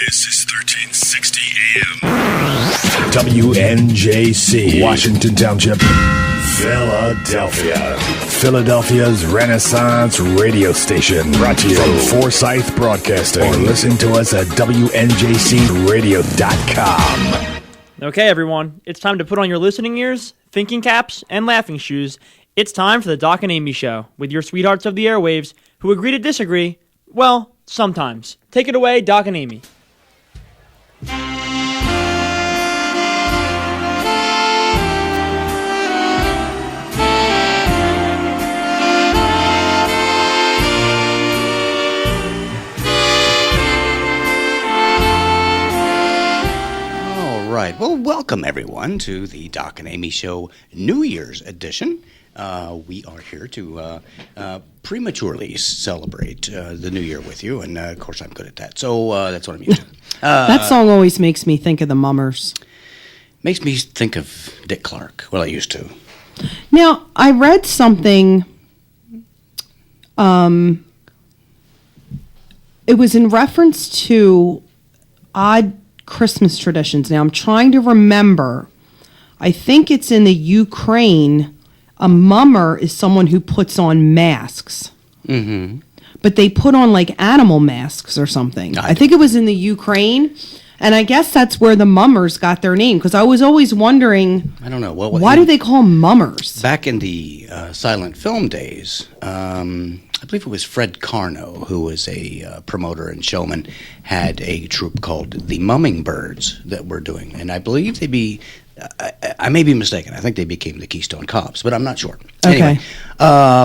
This is 1360 AM. WNJC, Washington Township, Philadelphia. Philadelphia's Renaissance radio station. Brought to you from Forsyth Broadcasting. Or listen to us at WNJCradio.com. Okay, everyone, it's time to put on your listening ears, thinking caps, and laughing shoes. It's time for the Doc and Amy Show, with your sweethearts of the airwaves who agree to disagree. Well, sometimes. Take it away, Doc and Amy. Right. Well, welcome everyone to the Doc and Amy Show New Year's edition. We are here to prematurely celebrate the New Year with you, and of course I'm good at that. So that's what I'm used to. That song always makes me think of the Mummers. Makes me think of Dick Clark. Well, I used to. Now, I read something. It was in reference to odd Christmas traditions. Now I'm trying to remember. I think it's in the Ukraine. A mummer is someone who puts on masks. Mm-hmm. But they put on like animal masks or something. I think it was in the Ukraine. And I guess that's where the mummers got their name. Because I was always wondering, I don't know. Why do they call them mummers? Back in the silent film days, I believe it was Fred Carno, who was a promoter and showman, had a troupe called the Mumming Birds that were doing. And I believe I may be mistaken. I think they became the Keystone Cops, but I'm not sure. Okay. Anyway,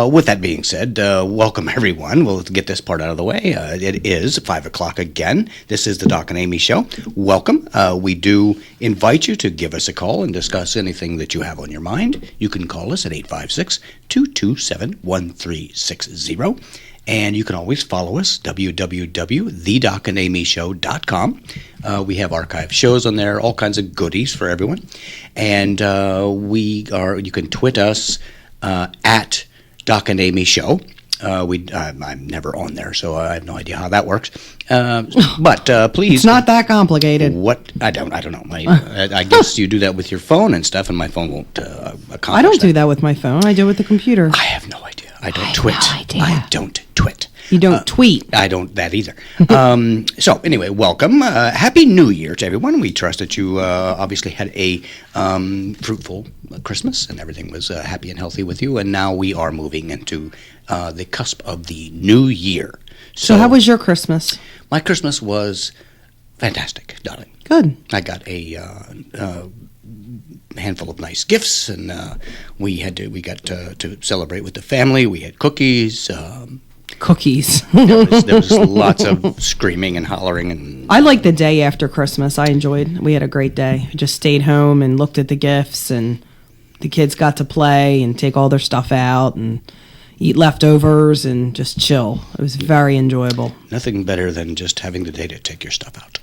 with that being said, welcome everyone. We'll get this part out of the way. It is 5 o'clock again. This is the Doc and Amy Show. Welcome. We do invite you to give us a call and discuss anything that you have on your mind. You can call us at 856-227-1360. And you can always follow us, www.thedocandamyshow.com. We have archived shows on there, all kinds of goodies for everyone. And you can twit us at Doc and Amy Show. I'm never on there, so I have no idea how that works. But please, it's not that complicated. What I don't know. I guess you do that with your phone and stuff, and my phone won't accomplish. I don't do that with my phone. I do it with the computer. I have no idea. I don't twit. I don't twit. You don't tweet. I don't that either. So anyway, welcome. Happy New Year to everyone. We trust that you obviously had a fruitful Christmas and everything was happy and healthy with you. And now we are moving into the cusp of the new year. So how was your Christmas? My Christmas was fantastic, darling. Good. I got a handful of nice gifts, and we got to celebrate with the family. We had cookies. Cookies. there was lots of screaming and hollering. And I like the day after Christmas. We had a great day. I just stayed home and looked at the gifts, and the kids got to play and take all their stuff out and eat leftovers and just chill. It was very enjoyable. Nothing better than just having the day to take your stuff out.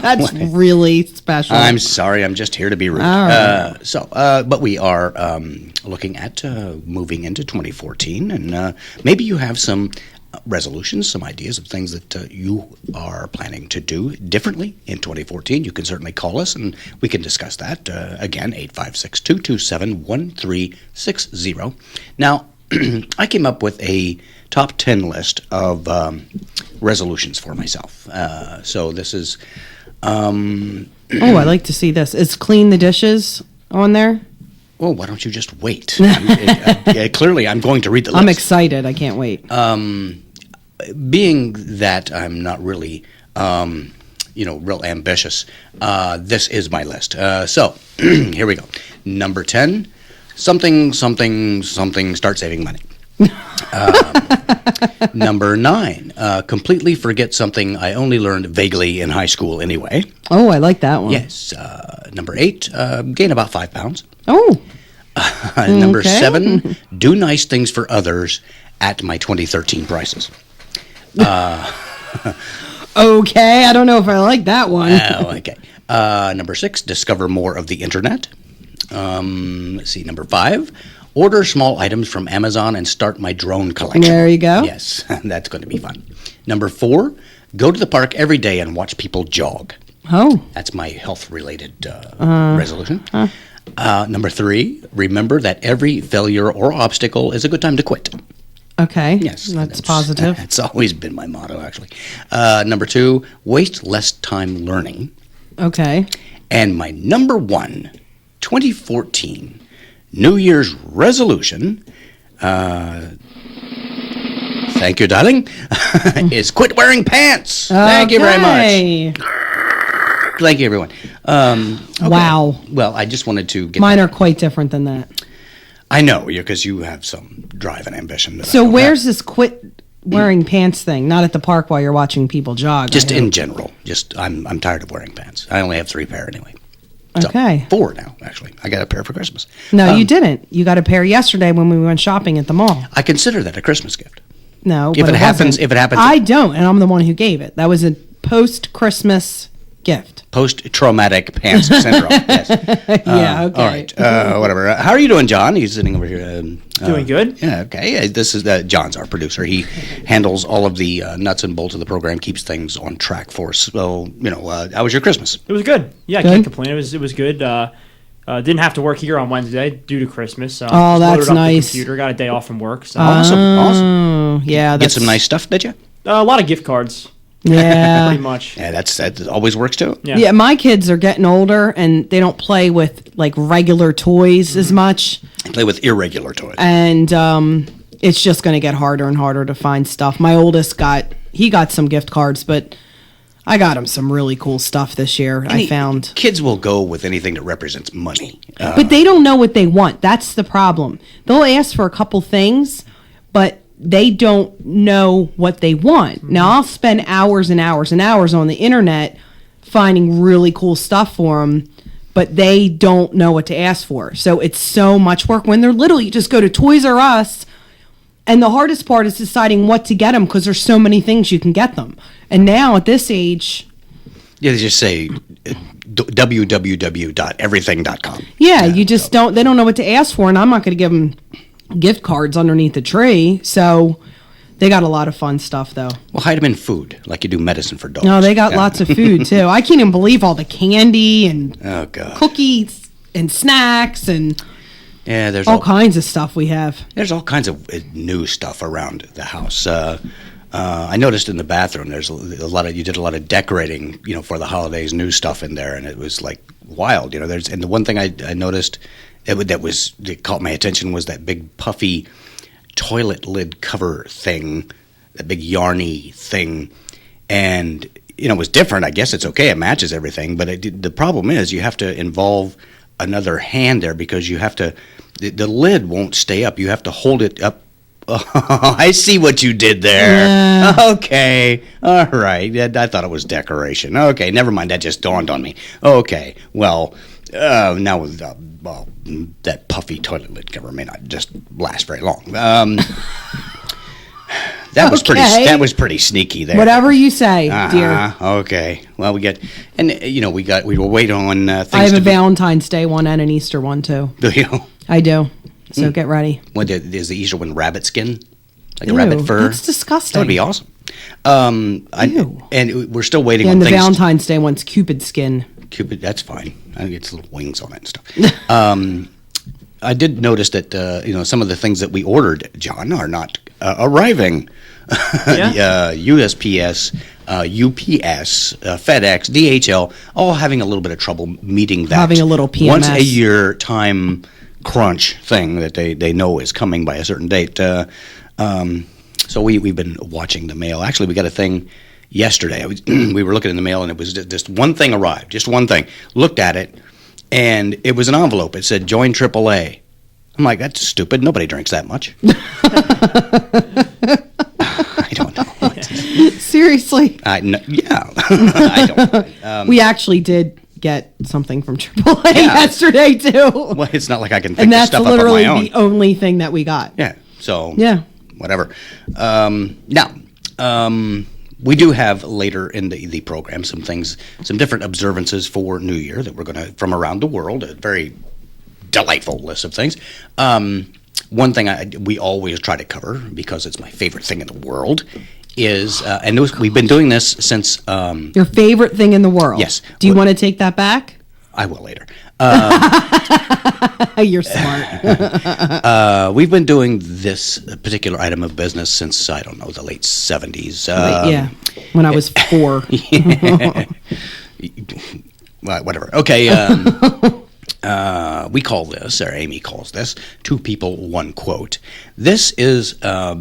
That's really special. I'm sorry, I'm just here to be rude. Right. But we are looking at moving into 2014, and maybe you have some resolutions, some ideas of things that you are planning to do differently in 2014. You can certainly call us, and we can discuss that. Again, 856-227-1360. Now, I came up with a top 10 list of resolutions for myself. So this is... I like to see this. Is clean the dishes on there? Oh, why don't you just wait? Clearly, I'm going to read the list. I'm excited. I can't wait. Being that I'm not really, real ambitious, this is my list. So, here we go. Number 10, something, start saving money. Number 9, completely forget something I only learned vaguely in high school anyway. Oh, I like that one. Yes. Number 8, gain about 5 pounds. Oh. Number 7, do nice things for others at my 2013 prices. Okay, I don't know if I like that one. Okay. Number 6, discover more of the internet. Let's see, number 5, order small items from Amazon and start my drone collection. There you go. Yes, that's going to be fun. Number 4, go to the park every day and watch people jog. Oh. That's my health-related resolution. Number 3, remember that every failure or obstacle is a good time to quit. Okay. Yes. That's positive. That's always been my motto, actually. Number 2, waste less time learning. Okay. And my number 1, 2014 New Year's resolution, thank you, darling, is quit wearing pants. Thank you very much. Thank you, everyone. Okay. Wow. Well, I just wanted to get Mine are quite different than that. I know, because you have some drive and ambition. That I So don't where's have. this quit wearing pants thing? Not at the park while you're watching people jog. Just I in hope. general. I'm tired of wearing pants. I only have 3 pair anyway. Okay. So, 4 now, actually. I got a pair for Christmas. No, you didn't. You got a pair yesterday when we went shopping at the mall. I consider that a Christmas gift. No, If but it happens- wasn't. if it happens- I don't, and I'm the one who gave it. That was a post-Christmas gift. Post-traumatic pants syndrome. Yes. Yeah. Okay. All right. Whatever. How are you doing, John? He's sitting over here. Doing good. Yeah. Okay. This is John's our producer. He handles all of the nuts and bolts of the program, keeps things on track for us. So, how was your Christmas? It was good. Yeah, I Good? can't complain. It was good. Didn't have to work here on Wednesday due to Christmas. So Oh, just loaded that's up nice. The computer, got a day off from work. So Awesome. Oh, yeah. Get That's some nice stuff, did you? a lot of gift cards, Yeah. pretty much. Yeah, that always works too. Yeah. Yeah, my kids are getting older and they don't play with like regular toys as much, Play with irregular toys. and it's just going to get harder and harder to find stuff. My oldest got some gift cards, but I got him some really cool stuff this year. I found, Kids will go with anything that represents money. but they don't know what they want. That's the problem. They'll ask for a couple things, but they don't know what they want. Now, I'll spend hours and hours and hours on the internet finding really cool stuff for them, but they don't know what to ask for. So it's so much work. When they're little, you just go to Toys R Us, and the hardest part is deciding what to get them because there's so many things you can get them. And now at this age, Yeah, they just say www.everything.com. yeah, you just don't. They don't know what to ask for, and I'm not going to give them gift cards underneath the tree. So they got a lot of fun stuff, though. Well, hide them in food, like you do medicine for dogs. No, they got lots of food too. I can't even believe all the candy and Oh, God. cookies and snacks and Yeah, there's all kinds of stuff we have. There's all kinds of new stuff around the house. I noticed in the bathroom there's you did a lot of decorating, for the holidays, new stuff in there, and it was like wild. And the one thing I noticed that caught my attention was that big puffy toilet lid cover thing, that big yarny thing, and it was different. I guess it's okay; it matches everything, but the problem is you have to involve another hand there because you have to. The lid won't stay up. You have to hold it up. Oh, I see what you did there. Yeah. Okay. All right. I thought it was decoration. Okay. Never mind. That just dawned on me. Okay. Well, now that puffy toilet lid cover may not just last very long. That was Okay. That was pretty sneaky there. Whatever you say, dear. Okay. Well, we were waiting on things. I have to a be- Valentine's Day one and an Easter one too. Do you? I do. So get ready. Is the Easter one rabbit skin? Like a Ew, rabbit fur? that's disgusting. That would be awesome. Ew. And we're still waiting And on the things. Valentine's Day one's Cupid skin. Cupid, that's fine. I think it's little wings on it and stuff. I did notice that some of the things that we ordered, John, are not arriving. Yeah. USPS, UPS, FedEx, DHL, all having a little bit of trouble meeting that Having a little PMS. once a year time crunch thing that they know is coming by a certain date. So we've been watching the mail. Actually, we got a thing yesterday. We were looking in the mail, and it was just one thing arrived, just one thing. Looked at it, and it was an envelope. It said, "Join AAA." I'm like, that's stupid. Nobody drinks that much. I don't know. Seriously. Yeah. I don't. We actually did get something from AAA Yeah. yesterday too. Well, it's not like I can pick And the that's stuff up on literally my own. the only thing that we got. Yeah. So. Yeah. Whatever. Now, we do have later in the program some different observances for New Year that we're going to from around the world. A very delightful list of things. one thing we always try to cover, because it's my favorite thing in the world, is, we've been doing this since... Your favorite thing in the world? Yes. Do you want to take that back? I will later. You're smart. We've been doing this particular item of business since, I don't know, the late 70s. Yeah, when I was 4. Well, whatever. Okay. We call this, or Amy calls this, 2 people, 1 quote. This is a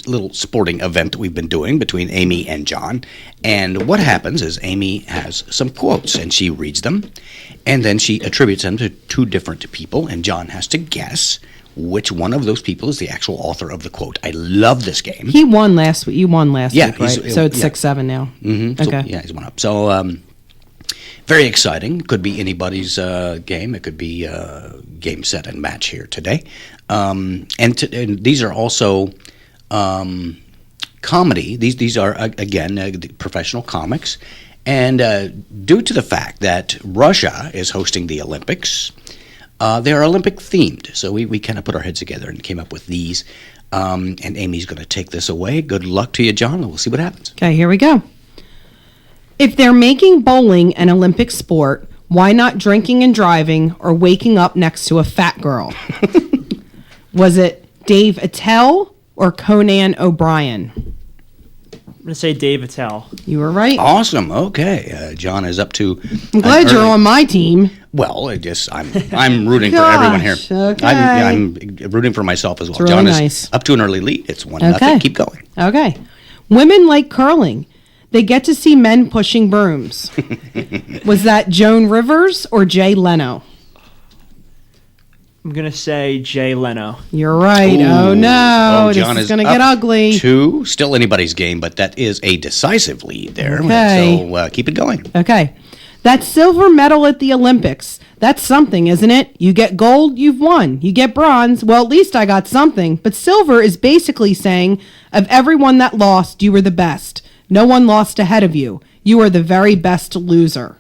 little sporting event that we've been doing between Amy and John. And what happens is Amy has some quotes, and she reads them, and then she attributes them to 2 different people, and John has to guess which one of those people is the actual author of the quote. I love this game. He won last week. You won last Yeah, week, right? So it's 6-7 now. Mm-hmm. Okay. So, yeah, he's 1 up. So, very exciting. Could be anybody's game. It could be game, set, and match here today. And these are also comedy. These are, again, professional comics. And due to the fact that Russia is hosting the Olympics, they are Olympic themed. So we kind of put our heads together and came up with these. And Amy's going to take this away. Good luck to you, John, and we'll see what happens. Okay, here we go. If they're making bowling an Olympic sport, why not drinking and driving or waking up next to a fat girl? Was it Dave Attell or Conan O'Brien? I'm going to say Dave Attell. You were right. Awesome. Okay, John is up to. I'm glad you're on my team. Well, I'm rooting for everyone here. Okay. I'm rooting for myself as well. It's really John nice. is up to an early lead. It's 1-0. Okay. Keep going. Okay. Women like curling. They get to see men pushing brooms. Was that Joan Rivers or Jay Leno? I'm going to say Jay Leno. You're right. Ooh. Oh, no. John this is going to up get ugly. 2. Still anybody's game, but that is a decisive lead there. Okay. So keep it going. Okay. That silver medal at the Olympics. That's something, isn't it? You get gold, you've won. You get bronze, well, at least I got something. But silver is basically saying, of everyone that lost, you were the best. No one lost ahead of you. You are the very best loser.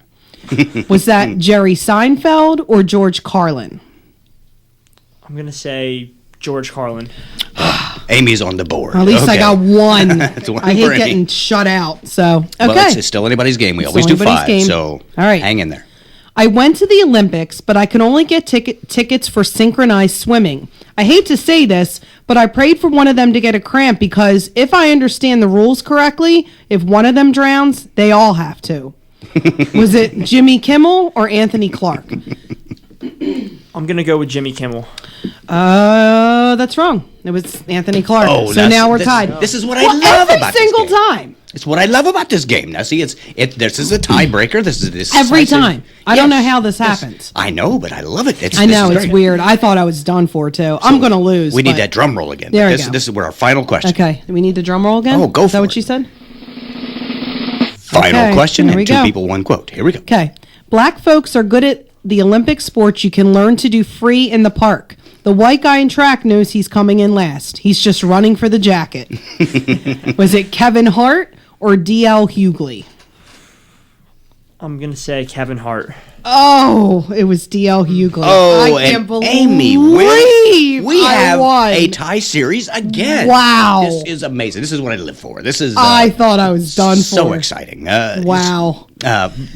Was that Jerry Seinfeld or George Carlin? I'm going to say George Carlin. Amy's on the board. At least I got one. It's one I hate for Amy. getting shut out. So, okay. Well, it's still anybody's game. We It's always do anybody's 5. game. So All right. hang in there. I went to the Olympics, but I could only get tickets for synchronized swimming. I hate to say this, but I prayed for one of them to get a cramp because if I understand the rules correctly, if one of them drowns, they all have to. Was it Jimmy Kimmel or Anthony Clark? I'm going to go with Jimmy Kimmel. That's wrong. It was Anthony Clark. Oh, so now we're tied. This is what I love about every single this game. time. It's what I love about this game. Now, see, this is a tiebreaker. This is a decisive. Every time. I don't know Yes, how this yes. happens. I know, but I love it. I know, this is it's great. weird. I thought I was done for, too. I'm going to lose. We need but- that drum roll again. There we this, go. This is where our final question. Okay. Do we need the drum roll again? Oh, go Is that for what it. you said? Final Okay, question here we and 2 go. people, 1 quote. Here we go. Okay. Black folks are good at the Olympic sports you can learn to do free in the park. The white guy in track knows he's coming in last. He's just running for the jacket. Was it Kevin Hart or D.L. Hughley? I'm going to say Kevin Hart. Oh, it was D.L. Hughley. Oh, I can't and believe Amy wins. We I have won. a tie series again. Wow. This is amazing. This is what I live for. This is. I thought I was done so for. exciting. Wow.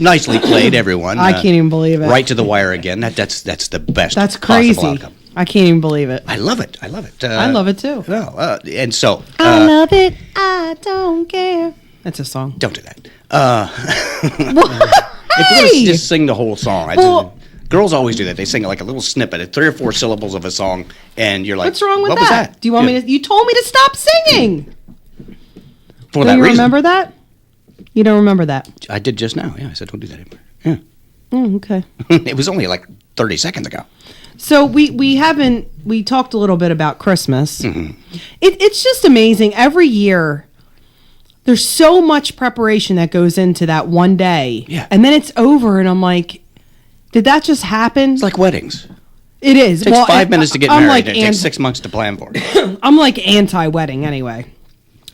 Nicely played, everyone. I can't even believe it. Right to the wire again. That's the best. That's possible crazy. outcome. I can't even believe it. I love it. I love it. I love it too. No, and so I love it. I don't care. That's a song. don't do that. If we're Hey! gonna just sing the whole song, Well- girls always do that. They sing like a little snippet, 3 or 4 syllables of a song, and you're like, What's wrong with what that? was that? Do you want me to? You told me to stop singing. For Do that you reason. remember that? You don't remember that? I did just now. Yeah, I said don't do that anymore. Yeah. Okay. It was only like 30 seconds ago. So we talked a little bit about Christmas. Mm-hmm. It's just amazing. Every year, there's so much preparation that goes into that one day. Yeah. And then it's over, and I'm like, did that just happen? It's like weddings. It is. It takes 5 minutes to get I'm married. Like and it takes 6 months to plan for it. I'm like anti-wedding anyway.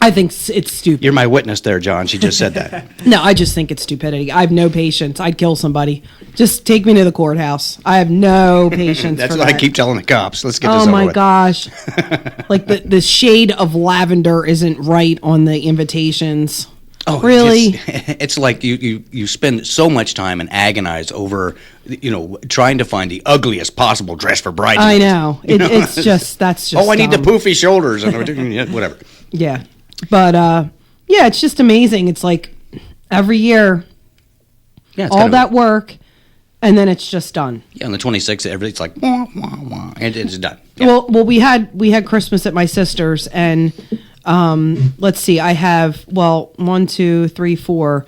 I think it's stupid. You're my witness there, John. She just said that. No, I just think it's stupidity. I have no patience. I'd kill somebody. Just take me to the courthouse. I have no patience That's for what that. I keep telling the cops. Let's get this Oh over my with. gosh. Like the shade of lavender isn't right on the invitations. Oh, really? It's like you spend so much time and agonize over, trying to find the ugliest possible dress for bridesmaids. I know. It's just, that's just Oh, I need the dumb. poofy shoulders and whatever. Yeah. But, yeah, it's just amazing. It's like every year, Yeah, it's all kind of- that work, and then it's just done. Yeah, on the 26th, everything's like wah, wah, wah, and it's done. Yeah. Well, we had Christmas at my sister's, and let's see, I have 1, 2, 3, 4,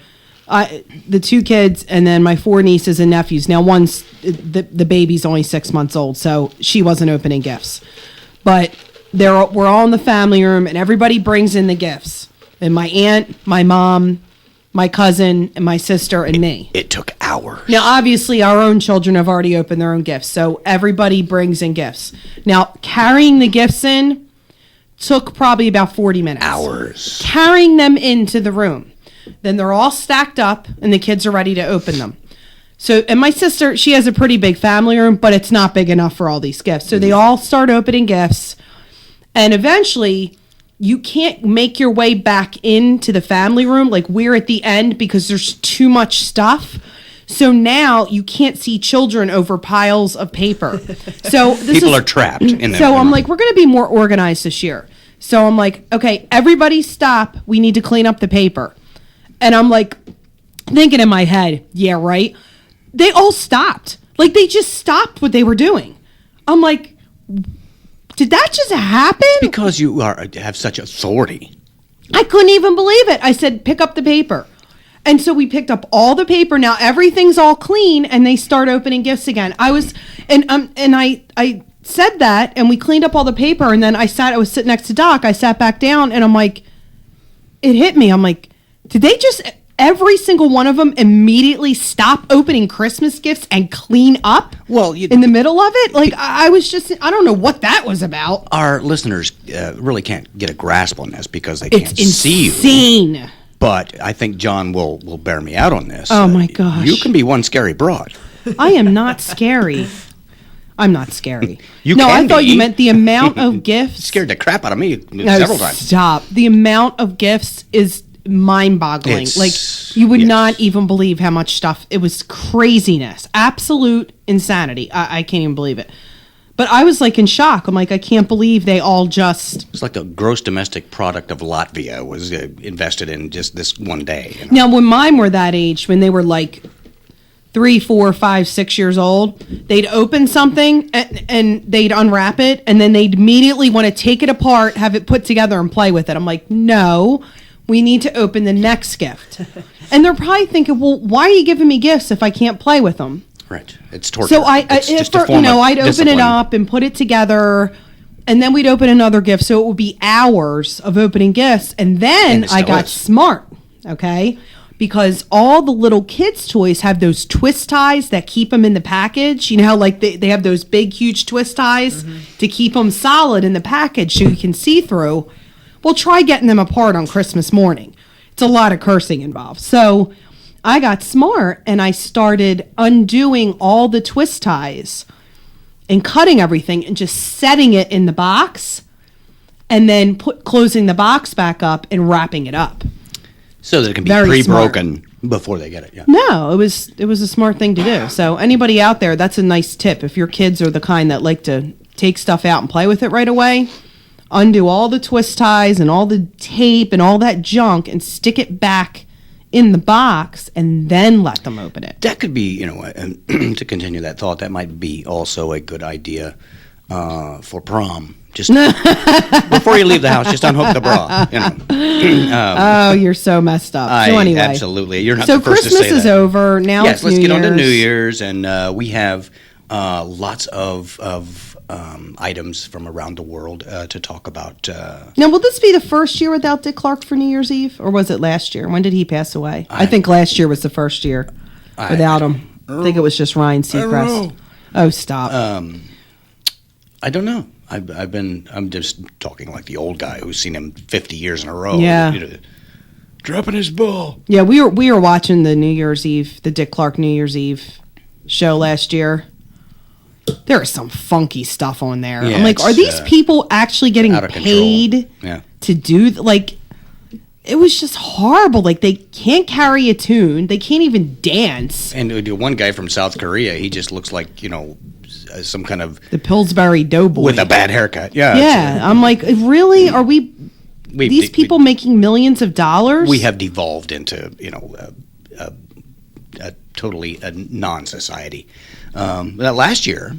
the 2 kids, and then my 4 nieces and nephews. Now, one's the baby's only 6 months old, so she wasn't opening gifts, but we're all in the family room, and everybody brings in the gifts, and my aunt, my mom, my cousin, and my sister, and me. It took hours. Now, obviously, our own children have already opened their own gifts, so everybody brings in gifts. Now, carrying the gifts in took probably about 40 minutes. Hours. Carrying them into the room. Then they're all stacked up, and the kids are ready to open them. So, and my sister, she has a pretty big family room, but it's not big enough for all these gifts. So they all start opening gifts, and eventually you can't make your way back into the family room. Like, we're at the end because there's too much stuff. So now you can't see children over piles of paper. So People are trapped in there. So I'm like, we're going to be more organized this year. So I'm like, okay, everybody stop. We need to clean up the paper. And I'm like, thinking in my head, yeah, right. They all stopped. Like, they just stopped what they were doing. I'm like, did that just happen? because you have such authority. I couldn't even believe it. I said, pick up the paper. And so we picked up all the paper. Now everything's all clean, and they start opening gifts again. I said that, and we cleaned up all the paper, and then I was sitting next to Doc. I sat back down, and I'm like, it hit me. I'm like, did they just, every single one of them immediately stop opening Christmas gifts and clean up? Well, in the middle of it? Like, I was just, I don't know what that was about. Our listeners really can't get a grasp on this because they can't It's see you. insane. But I think John will bear me out on this. Oh, my gosh. You can be one scary broad. I am not scary. I'm not scary. You no, can I thought be. you meant the amount of gifts. Scared the crap out of me No, several times. Stop. The amount of gifts is mind-boggling. It's- Like, you would yes. not even believe how much stuff. It was craziness. Absolute insanity. I can't even believe it. But I was like in shock. I'm like, I can't believe they all just. It's like the gross domestic product of Latvia was invested in just this one day. You know? Now, when mine were that age, when they were like 3, 4, 5, 6 years old, they'd open something and they'd unwrap it, and then they'd immediately want to take it apart, have it put together, and play with it. I'm like, no, we need to open the next gift. And they're probably thinking, well, why are you giving me gifts if I can't play with them? Right. It's torture. So It's just a form of I'd open discipline. it up and put it together, and then we'd open another gift. So it would be hours of opening gifts. And then And it I still got is. smart, okay? Because all the little kids' toys have those twist ties that keep them in the package. You know how like they have those big, huge twist ties to keep them solid in the package so you can see through. Well, try getting them apart on Christmas morning. It's a lot of cursing involved. So I got smart, and I started undoing all the twist ties and cutting everything and just setting it in the box, and then closing the box back up and wrapping it up. So that it can be Very pre-broken before they get it. Yeah. No, it was a smart thing to do. So anybody out there, that's a nice tip. If your kids are the kind that like to take stuff out and play with it right away, undo all the twist ties and all the tape and all that junk and stick it back in the box, and then let them open it. That could be, to continue that thought, that might be also a good idea for prom. Just before you leave the house, just unhook the bra. Oh, you're so messed up. So anyway, Absolutely. You're not so the first Christmas to say is that. over. Now Yes, it's let's New get on to Year's. New Year's, and we have lots of items from around the world to talk about. Now, will this be the first year without Dick Clark for New Year's Eve, or was it last year? When did he pass away? I think last year was the first year without him. I think it was just Ryan Seacrest. Oh, stop. I don't know. I'm just talking like the old guy who's seen him 50 years in a row. Yeah. Dropping his ball. Yeah, we were watching the Dick Clark New Year's Eve show last year. There is some funky stuff on there. Yeah, I'm like, are these people actually getting out of paid to do it was just horrible. Like, they can't carry a tune. They can't even dance. And one guy from South Korea, he just looks like, some kind of... The Pillsbury Doughboy. With a bad haircut. Yeah. Yeah. I'm like, really? Are these people making millions of dollars? We have devolved into, a totally non-society. Last year,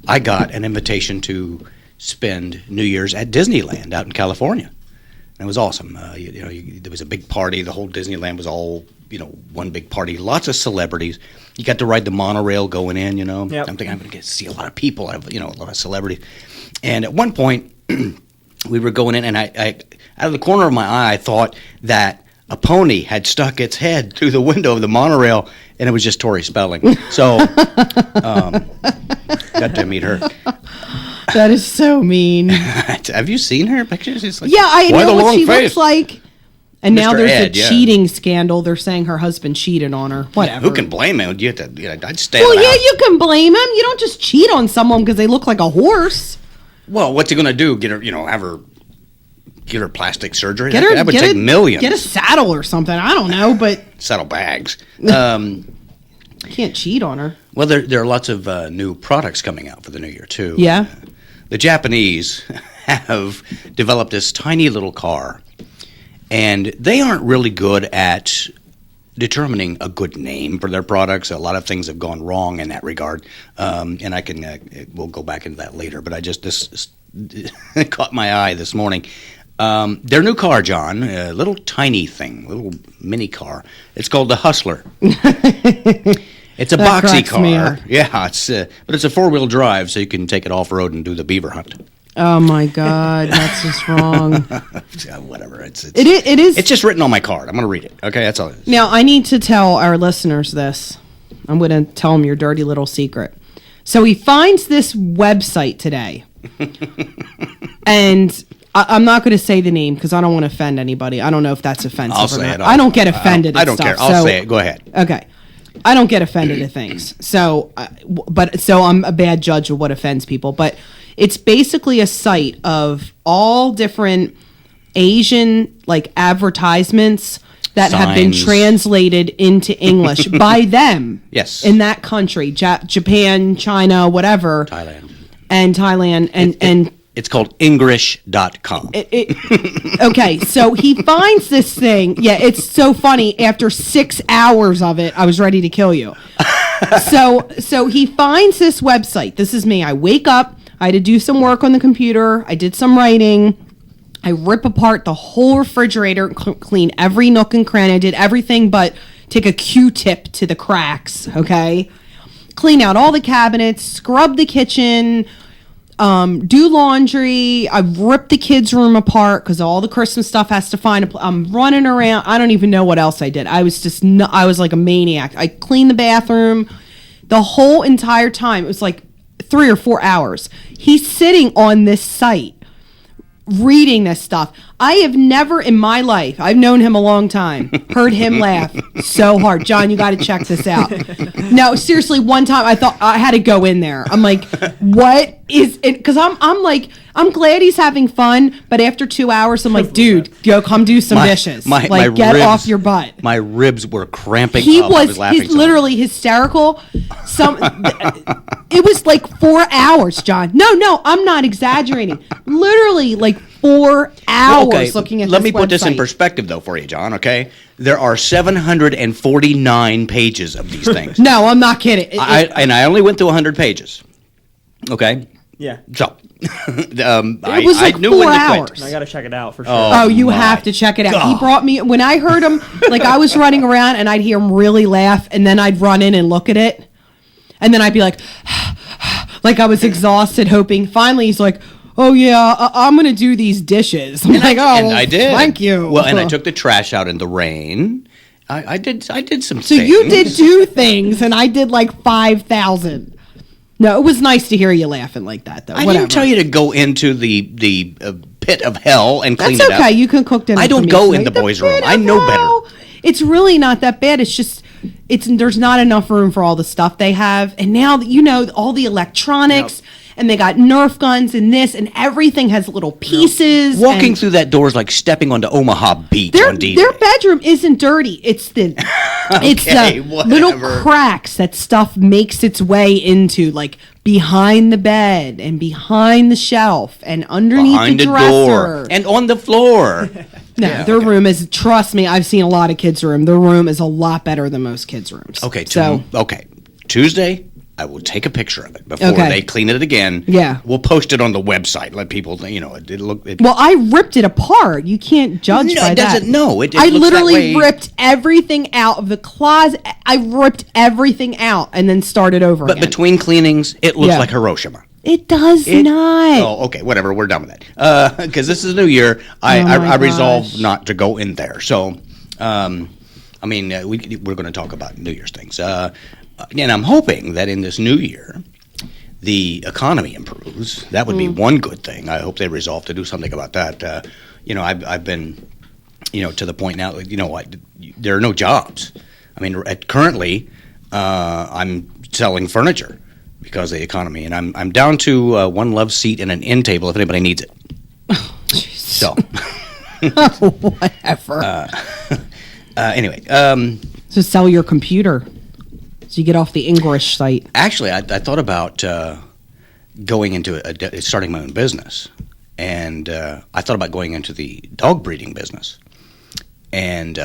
I got an invitation to spend New Year's at Disneyland out in California. It was awesome. There was a big party. The whole Disneyland was all, one big party. Lots of celebrities. You got to ride the monorail going in, Yep. I'm thinking I'm going to get to see a lot of people, a lot of celebrities. And at one point, we were going in, and I out of the corner of my eye, I thought that a pony had stuck its head through the window of the monorail, and it was just Tori Spelling. So, got to meet her. That is so mean. Have you seen her pictures? It's like, I know what she face? looks like. And Mr. now there's Ed, a cheating scandal. They're saying her husband cheated on her. Whatever. Who can blame him? You have to, I'd stay. Well, yeah, you can blame him. You don't just cheat on someone because they look like a horse. Well, what's he going to do? Get her, have her, get her plastic surgery? That would take millions. Get a saddle or something. I don't know, but saddlebags. Can't cheat on her. Well, there are lots of new products coming out for the new year too. Yeah. The Japanese have developed this tiny little car, and they aren't really good at determining a good name for their products. A lot of things have gone wrong in that regard, and I can we'll go back into that later. But this caught my eye this morning. Their new car, John, a little tiny thing, little mini car. It's called the Hustler. It's a boxy car. Yeah, but it's a 4-wheel drive, so you can take it off road and do the beaver hunt. Oh my God, that's just wrong. Whatever. It is. It's just written on my card. I'm going to read it. Okay, that's all it is. Now I need to tell our listeners this. I'm going to tell them your dirty little secret. So he finds this website today, and I'm not going to say the name because I don't want to offend anybody. I don't know if that's offensive I'll or say not. it. I don't get offended. I don't care. I'll say it. Go ahead. Okay. I don't get offended at things. So I'm a bad judge of what offends people. But it's basically a site of all different Asian advertisements that have been translated into English by them. Yes. In that country, Japan, China, whatever. Thailand. And it's called English.com. Okay, so he finds this thing. Yeah, it's so funny. After 6 hours of it, I was ready to kill you. So he finds this website. This is me. I wake up. I had to do some work on the computer. I did some writing. I rip apart the whole refrigerator, clean every nook and cranny. I did everything but take a Q-tip to the cracks, okay? Clean out all the cabinets, scrub the kitchen, do laundry. I ripped the kids' room apart because all the Christmas stuff has to find I'm running around. I don't even know what else I did. I was just I was like a maniac. I cleaned the bathroom the whole entire time. It was like 3 or 4 hours. He's sitting on this site reading this stuff. I have never in my life, I've known him a long time, heard him laugh so hard. John, you got to check this out. No, seriously, one time I thought I had to go in there. I'm like, what is it? Because I'm like, I'm glad he's having fun, but after 2 hours, I'm like, dude, go come do some dishes. Get ribs, off your butt. My ribs were cramping He up. was He's literally hysterical. It was like 4 hours, John. No, I'm not exaggerating. Literally like 4 hours looking at this Let me put this in website. perspective, though, for you, John, okay? There are 749 pages of these things. No, I'm not kidding. I only went through 100 pages. Okay? Yeah. So, it was like I knew 4 when to hours. quit. I got to check it out for sure. Oh, you have to check it out. He brought me, when I heard him, I was running around and I'd hear him really laugh, and then I'd run in and look at it. And then I'd be like I was exhausted, hoping. Finally, he's like, oh, yeah, I'm going to do these dishes. I'm like, I did. Thank you. Well, and I took the trash out in the rain. I did some So things. you did 2 things, and I did like 5,000. No, it was nice to hear you laughing like that, though. I Whatever. didn't tell you to go into the pit of hell and clean That's it up. okay. You can cook dinner. I don't for me go in tonight. the boys' room. pit I of know hell. better. It's really not that bad. It's just there's not enough room for all the stuff they have, and now all the electronics. And they got Nerf guns and this, and everything has little pieces. Walking and through that door is like stepping onto Omaha Beach their on D-Day. their bedroom isn't dirty. It's the Okay, little whatever. cracks that stuff makes its way into, like behind the bed and behind the shelf and underneath Behind the the dresser. door and on the floor. No, Yeah, their okay. room is. Trust me, I've seen a lot of kids' room. Their room is a lot better than most kids' rooms. Okay, so Tuesday, I will take a picture of it before Okay. they clean it again. Yeah. We'll post it on the website. Let people, it look. well, I ripped it apart. You can't judge No, by it that. doesn't- no, it I looks that literally way. ripped everything out of the closet. I ripped everything out and then started over But again. between cleanings, it looks Yeah. like Hiroshima. It does not. Oh, okay, whatever. We're done with that. Because this is a new year. I Oh my resolved gosh. not to go in there. So, we're going to talk about New Year's things. And I'm hoping that in this new year, the economy improves. That would be one good thing. I hope they resolve to do something about that. I've been, to the point now, there are no jobs. I mean, currently, I'm selling furniture because of the economy, and I'm down to one love seat and an end table if anybody needs it. So, Whatever. anyway, So sell your computer so you get off the English site. actually, I thought about going into starting my own business, and I thought about going into the dog breeding business, and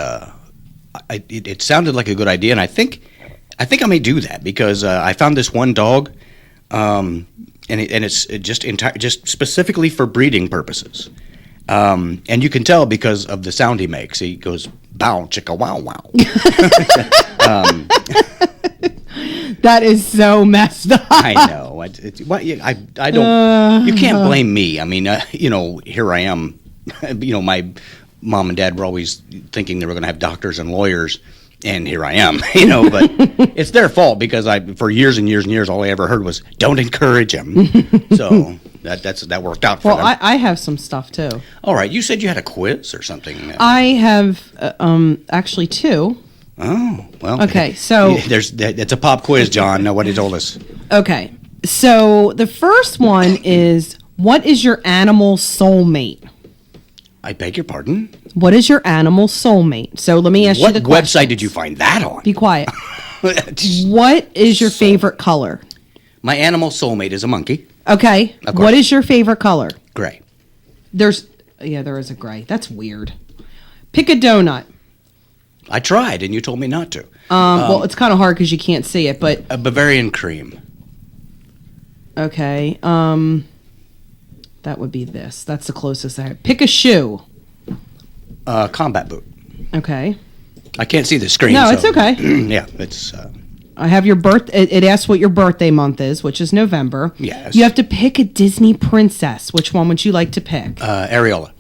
it sounded like a good idea, and I think I may do that because I found this one dog, and it's just specifically for breeding purposes. And you can tell because of the sound he makes. He goes bow chicka wow wow. That is so messed up. I know. I don't. You can't blame me. I mean, here I am. My mom and dad were always thinking they were going to have doctors and lawyers, and here I am. But it's their fault because for years and years and years, all I ever heard was "Don't encourage him." So that worked out for Well, them. I have some stuff too. All right, you said you had a quiz or something. I have actually two. Oh, well. Okay, so- it's a pop quiz, John. Know what he told us. Okay. So the first one is, what is your animal soulmate? I beg your pardon. What is your animal soulmate? So let me ask you What the website question. did you find that on? Be quiet. What is your favorite color? My animal soulmate is a monkey. Okay. Of course. What is your favorite color? Gray. There is a gray. That's weird. Pick a donut. I tried, and you told me not to. Well, it's kind of hard because you can't see it, but A Bavarian cream. okay. That would be this. That's the closest I have. Pick a shoe. Combat boot. Okay. I can't see the screen. No, so- it's okay. Yeah, it's. I have your birth. It asks what your birthday month is, which is November. Yes. You have to pick a Disney princess. Which one would you like to pick? Ariel.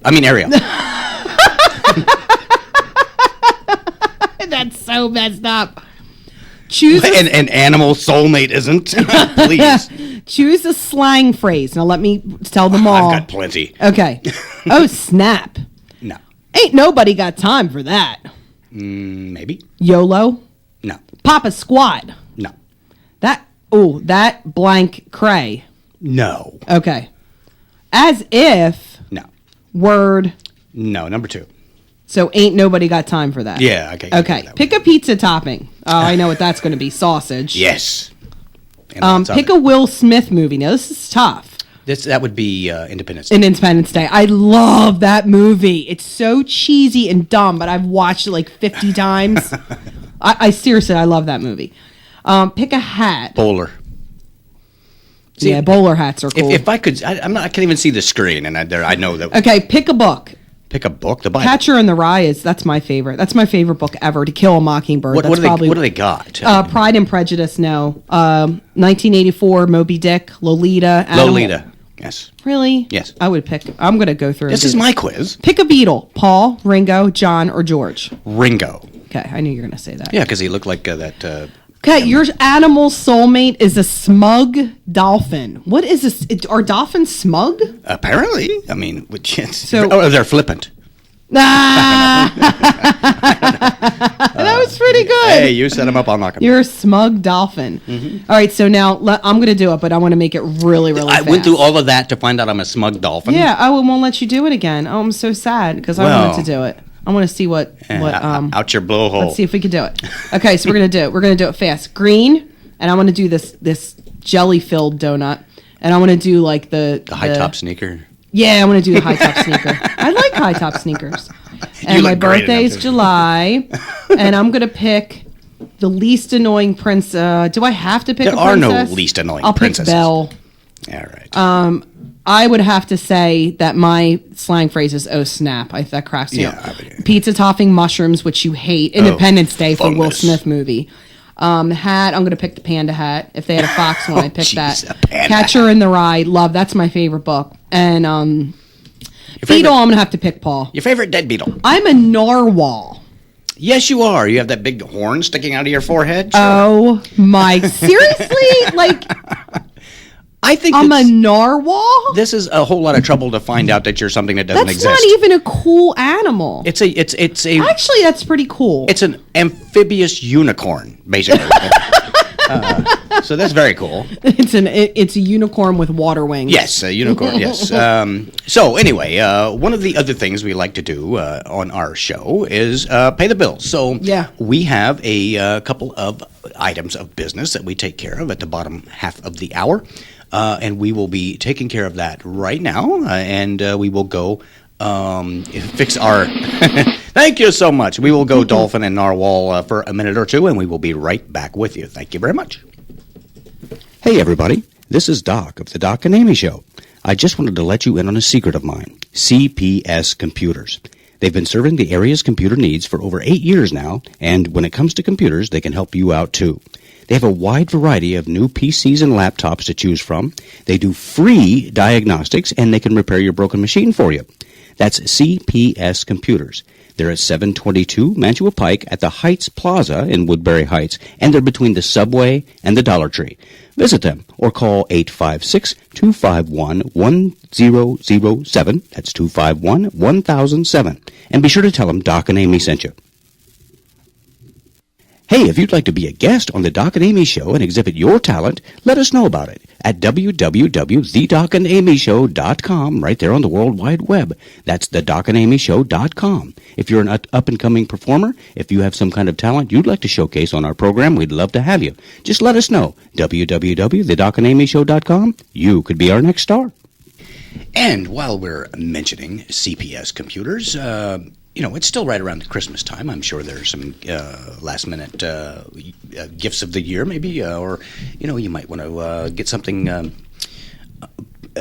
That's so messed up. Choose a, An animal soulmate isn't. Please. choose a slang phrase. Now let me tell them all. I've got plenty. Okay. Oh snap! No. Ain't nobody got time for that. Maybe. YOLO. No. Papa squat. No. That blank cray. No. Okay. As if No. word. No. Number 2. So ain't nobody got time for that. Yeah, okay. Okay. Pick a pizza topping. Oh, I know what that's going to be. Sausage. Yes. And lots of Pick it. a Will Smith movie. Now this is tough. That would be Independence Day. In Independence Day. I love that movie. It's so cheesy and dumb, but I've watched it like 50 times. I seriously, I love that movie. Pick a hat. Bowler. See, Yeah, bowler hats are cool. If I could, I can't even see the screen, and I know that. Okay, pick a book. Pick a book. The Bible. Catcher in the Rye that's my favorite. That's my favorite book ever. To Kill a Mockingbird. What That's do they? probably What do they got? Pride and Prejudice. No. 1984. Moby Dick. Lolita. Lolita. Yes. Really? Yes. I would pick. I'm gonna go through. This and is do my quiz. Pick a Beatle. Paul, Ringo, John, or George. Ringo. Okay, I knew you were gonna say that. Yeah, because he looked like that Okay, your animal soulmate is a smug dolphin. What is this? Are dolphins smug? Apparently. I mean, So- they're flippant. Ah! That was pretty good. Hey, you set them up, I'll knock them. You're a smug dolphin. All right, so now I'm going to do it, but I want to make it really, really I fast. went through all of that to find out I'm a smug dolphin. Yeah, I won't let you do it again. Oh, I'm so sad because I Well. wanted to do it. I want to see what out your blowhole. let's see if we can do it. Okay, so we're gonna do it. We're gonna do it fast. Green, and I want to do this jelly filled donut, and I want to do like the high top sneaker. Yeah, I want to do the high top sneaker. I like high top sneakers. And my look great in birthday them, is too. July, and I'm gonna pick the least annoying prince. Do I have to pick? There a are no princess? least annoying I'll pick princesses. Belle. All right. I would have to say that my slang phrase is "oh snap." That cracks you Yeah, up. I mean- Pizza topping mushrooms, which you hate. Independence Day for Will fullness. Smith movie. Hat. I'm going to pick the panda hat. If they had a fox one, I'd pick jeez, a that. panda Catcher in the Rye. Love. That's my favorite book. And Your Beetle. favorite, I'm going to have to pick Paul. your favorite dead beetle. I'm a narwhal. Yes, you are. You have that big horn sticking out of your forehead. Sure. Oh my! Seriously? Like I think I'm a that's- narwhal? this is a whole lot of trouble to find out that you're something that doesn't That's exist. not even a cool animal. It's a Actually, that's pretty cool. it's an amphibious unicorn, basically. So that's very cool. It's a unicorn with water wings. Yes, a unicorn. Yes. So anyway, one of the other things we like to do on our show is pay the bills. So Yeah. we have a couple of items of business that we take care of at the bottom half of the hour, and we will be taking care of that right now, and we will go fix our. Thank you so much. We will go dolphin and narwhal for a minute or two, and we will be right back with you. Thank you very much. Hey, everybody. This is Doc of the Doc and Amy Show. I just wanted to let you in on a secret of mine. CPS Computers. They've been serving the area's computer needs for over 8 years now, and when it comes to computers, they can help you out too. They have a wide variety of new PCs and laptops to choose from. They do free diagnostics, and they can repair your broken machine for you. That's CPS Computers. They're at 722 Mantua Pike at the Heights Plaza in Woodbury Heights, and they're between the Subway and the Dollar Tree. Visit them or call 856-251-1007. That's 251-1007. And be sure to tell them Doc and Amy sent you. Hey, if you'd like to be a guest on the Doc and Amy Show and exhibit your talent, let us know about it at www.thedocandamyshow.com, right there on the World Wide Web. That's thedocandamyshow.com. If you're an up-and-coming performer, if you have some kind of talent you'd like to showcase on our program, we'd love to have you. Just let us know. www.thedocandamyshow.com. You could be our next star. And while we're mentioning CPS computers, it's still right around the Christmas time. I'm sure there's some last-minute gifts of the year, maybe, or you might want to get something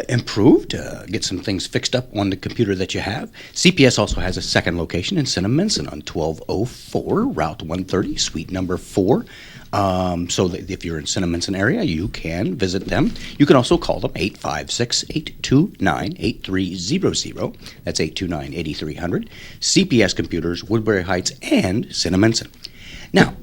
improved, get some things fixed up on the computer that you have. CPS also has a second location in Cinnaminson on 1204 Route 130, Suite number 4. So that if you're in Cinnaminson area, you can visit them. You can also call them 856-829-8300. That's 829-8300. CPS Computers, Woodbury Heights, and Cinnaminson. Now,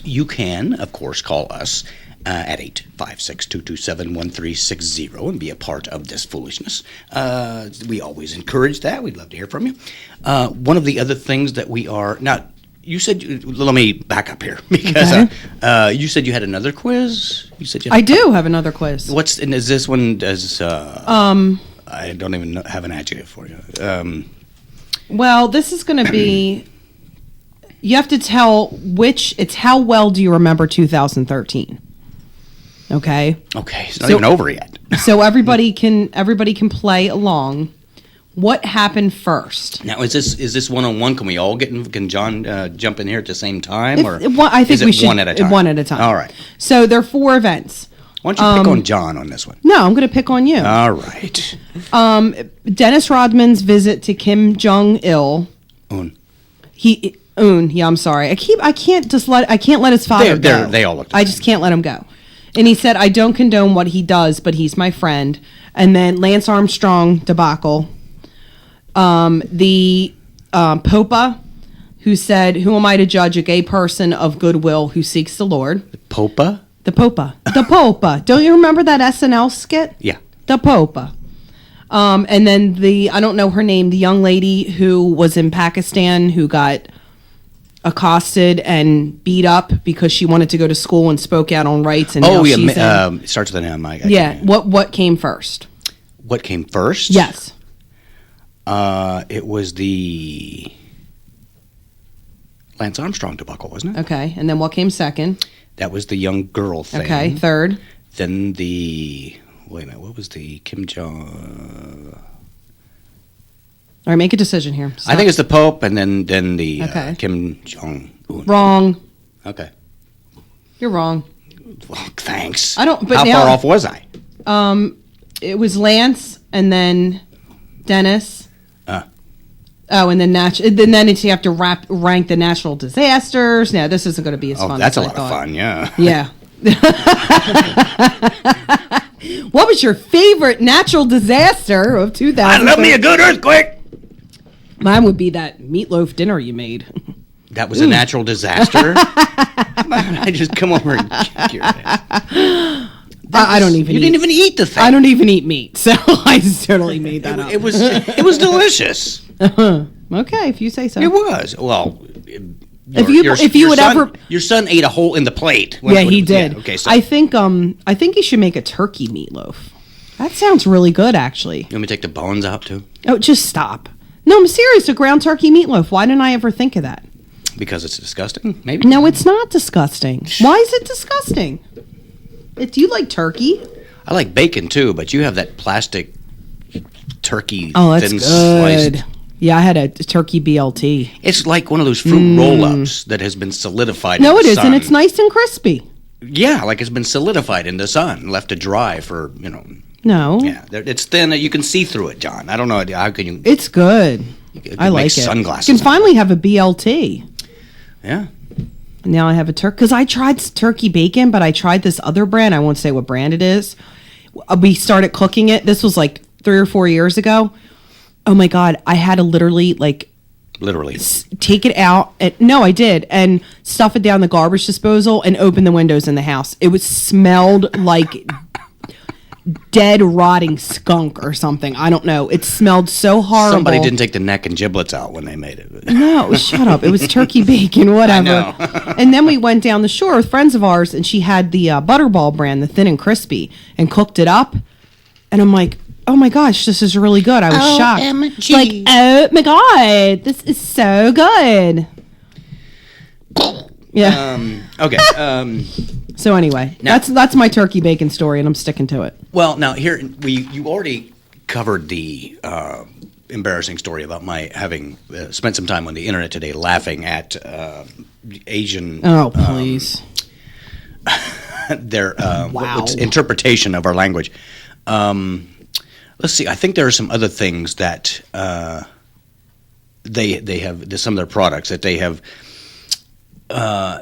you can, of course, call us at 856-227-1360 and be a part of this foolishness. We always encourage that. We'd love to hear from you. One of the other things that we are... Now, you said, let me back up here, because you said you had another quiz? You said you had I do have another quiz. and is this one, I don't even have an adjective for you. Well, this is going to be, you have to tell it's how well do you remember 2013? Okay? Okay, it's not even over yet. So everybody can play along. What happened first? Now, is this one-on-one? Can we all can John jump in here at the same time? Or I think is it we should. one at a time? One at a time. All right. So there are 4 events. Why don't you pick on John on this one? No, I'm going to pick on you. All right. Dennis Rodman's visit to Kim Jong-il. Yeah, I'm sorry. I can't let his father go. They all look the I same. just can't let him go. And he said, I don't condone what he does, but he's my friend. And then Lance Armstrong debacle. The Popa, who said, "Who am I to judge a gay person of goodwill who seeks the Lord?" Popa? The Popa. The Popa. Don't you remember that SNL skit? Yeah. The Popa. And then I don't know her name, the young lady who was in Pakistan who got accosted and beat up because she wanted to go to school and spoke out on rights. And it starts with an M. What came first? What came first? Yes. It was the Lance Armstrong debacle, wasn't it? Okay. And then what came second? That was the young girl thing. Okay. Third. Then wait a minute, what was the Kim Jong? All right, make a decision here. I think it's the Pope, and then the Okay. Kim Jong. Wrong. Okay. You're wrong. Well, thanks. I don't. But How now, far off was I? It was Lance, and then Dennis. Oh, and then then you have to rank the natural disasters. Now, this isn't going to be as fun. That's as a lot of fun. Yeah. Yeah. What was your favorite natural disaster of 2000? I love me a good earthquake. Mine would be that meatloaf dinner you made. That was a natural disaster. I just come over and kick your ass. I don't even. You didn't even eat the thing. I don't even eat meat, so I just totally made that up. It was delicious. Okay, if you say so. It was. Well, if you would ever, your son ate a hole in the plate. Yeah, he did. Yeah, okay, so I think you should make a turkey meatloaf. That sounds really good, actually. you want me to take the bones out too? Oh, just stop. No, I'm serious. A ground turkey meatloaf. Why didn't I ever think of that? Because it's disgusting. Maybe. No, it's not disgusting. Why is it disgusting? Do you like turkey? I like bacon too, but you have that plastic turkey That's thin good. sliced. Yeah, I had a turkey BLT. It's like one of those fruit roll-ups that has been solidified. No, in it the isn't. sun. It's nice and crispy. Yeah, like it's been solidified in the sun, left to dry for No. Yeah, it's thin. You can see through it, John. I don't know how can you. It's good. You could I like make it. sunglasses. You can finally have a BLT. Yeah. Now I have a turkey. Because I tried turkey bacon, but I tried this other brand. I won't say what brand it is. We started cooking it. This was like 3 or 4 years ago. Oh my God. I had to literally take it out. No, I did. And stuff it down the garbage disposal and open the windows in the house. It smelled like dead rotting skunk or something. I don't know. It smelled so horrible. Somebody didn't take the neck and giblets out when they made it. No, shut up. It was turkey bacon, whatever. I know. And then we went down the shore with friends of ours, and she had the Butterball brand, the thin and crispy, and cooked it up. And I'm like, oh my gosh, this is really good. I was shocked. OMG. Like, oh my God, this is so good. Yeah. Okay. So anyway, Now- that's my turkey bacon story, and I'm sticking to it. Well, now here you already covered the embarrassing story about my having spent some time on the internet today laughing at Asian. Oh, please. Their Wow. what's interpretation of our language. Let's see. I think there are some other things that they have. There's some of their products that they have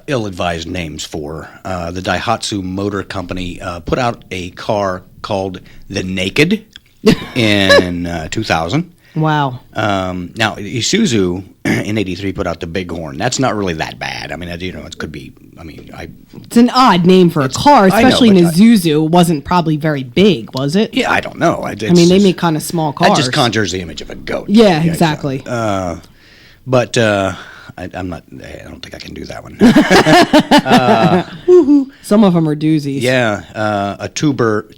ill-advised names for. The Daihatsu Motor Company put out a car called the Naked in 2000. Wow. Now, Isuzu in '83 put out the Bighorn. That's not really that bad. I mean, it could be. I mean, It's an odd name for a car, I know, especially but in Isuzu. It wasn't probably very big, was it? yeah, I don't know. I mean, they make kind of small cars. That just conjures the image of a goat. Yeah, exactly. But I'm not. I don't think I can do that one. Some of them are doozies. Yeah, a tuber.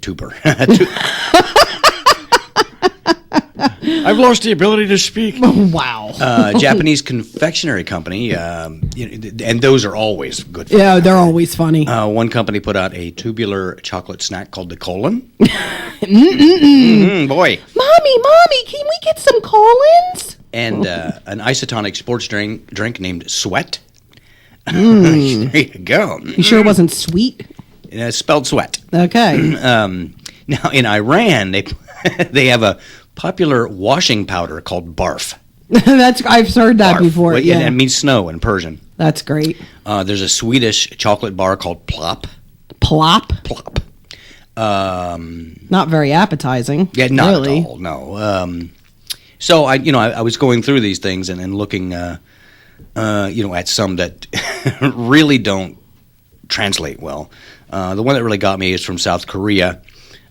I've lost the ability to speak. Wow. Japanese confectionery company, and those are always good. Yeah, they're always funny. One company put out a tubular chocolate snack called the Colon. Boy, Mommy, can we get some Collins? and an isotonic sports drink named Sweat. There you go. You sure it wasn't sweet? It's spelled Sweat. Okay. Now in Iran, they have a popular washing powder called Barf. I've heard that Barf. before. Well, Yeah, and it means snow in Persian. that's great. There's a Swedish chocolate bar called Plop. Plop. Plop. Not very appetizing. Yeah, not really. at all. No. So I was going through these things and looking at some that really don't translate well. The one that really got me is from South Korea.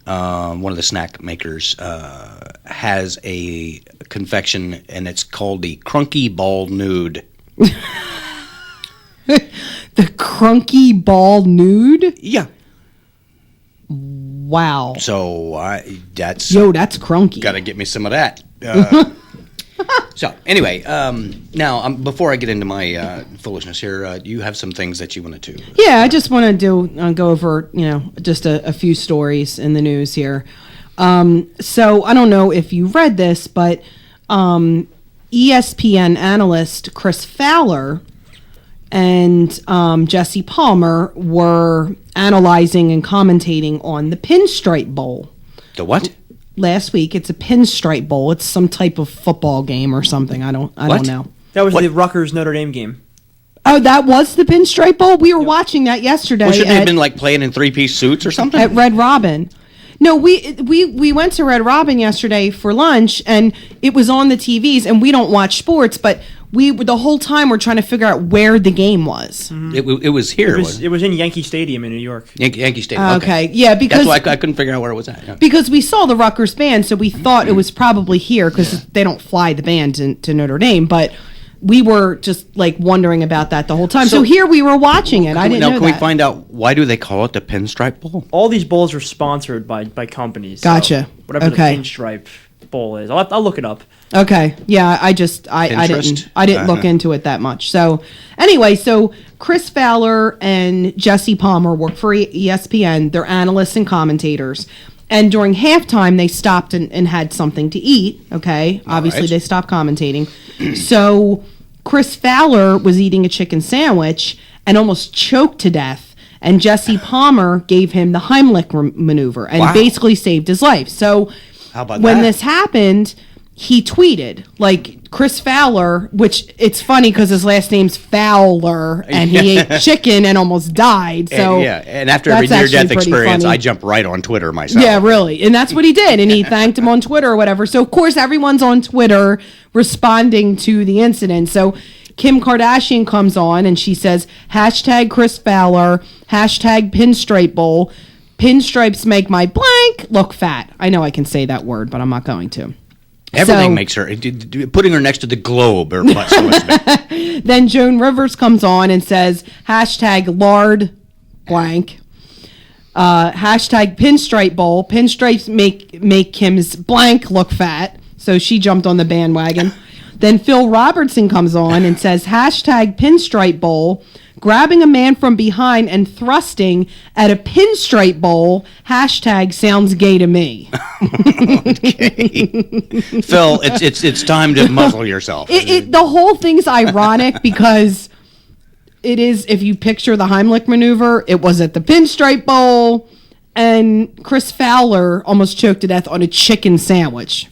One of the snack makers has a confection, and it's called the Crunky Ball Nude. The Crunky Ball Nude? Yeah. Wow. So that's crunky. got to get me some of that. So anyway, now before I get into my foolishness here, you have some things that you wanted to. Yeah, I just want to go over just a few stories in the news here. So I don't know if you read this, but ESPN analyst Chris Fowler and Jesse Palmer were analyzing and commentating on the Pinstripe Bowl. The what? Last week. It's a Pinstripe Bowl. It's some type of football game or something. I don't know. That was the Rutgers Notre Dame game. Oh, that was the Pinstripe Bowl? We were watching that yesterday. Well, should they have been like playing in three-piece suits or something? At Red Robin. No, we went to Red Robin yesterday for lunch, and it was on the TVs, and we don't watch sports, but the whole time we're trying to figure out where the game was. Mm-hmm. It was here. It was in Yankee Stadium in New York. Yankee Stadium. Okay. Yeah, because that's why I couldn't figure out where it was at. Yeah. Because we saw the Rutgers band, so we thought it was probably here because they don't fly the band to Notre Dame, but we were just like wondering about that the whole time. So here we were watching it. I didn't know that. Can we find out why do they call it the Pinstripe Bowl? All these bowls are sponsored by companies. Gotcha. So whatever Okay. the Pinstripe Bowl is, I'll look it up. Okay. Yeah, I didn't look into it that much. So anyway, so Chris Fowler and Jesse Palmer work for ESPN. They're analysts and commentators. And during halftime, they stopped and had something to eat. Okay. Obviously, right. they stopped commentating. So Chris Fowler was eating a chicken sandwich and almost choked to death. And Jesse Palmer gave him the Heimlich maneuver and basically saved his life. So how about when that? this happened, he tweeted, like, Chris Fowler, which it's funny because his last name's Fowler, and he ate chicken and almost died. So and after every that's near-death actually pretty experience, funny. I jump right on Twitter myself. Yeah, really. And that's what he did. And he thanked him on Twitter or whatever. So, of course, everyone's on Twitter responding to the incident. So Kim Kardashian comes on and she says, hashtag Chris Fowler, hashtag Pinstripe Bowl. Pinstripes make my blank look fat. I know I can say that word, but I'm not going to. Everything makes her, putting her next to the globe or what. Then Joan Rivers comes on and says, hashtag lard blank. Hashtag Pinstripe Bowl. Pinstripes make Kim's blank look fat. So she jumped on the bandwagon. Then Phil Robertson comes on and says, hashtag Pinstripe Bowl. Grabbing a man from behind and thrusting at a pinstripe bowl. Hashtag sounds gay to me. Okay. Phil, it's time to muzzle yourself. The whole thing's ironic because it is, if you picture the Heimlich maneuver, it was at the Pinstripe Bowl, and Chris Fowler almost choked to death on a chicken sandwich.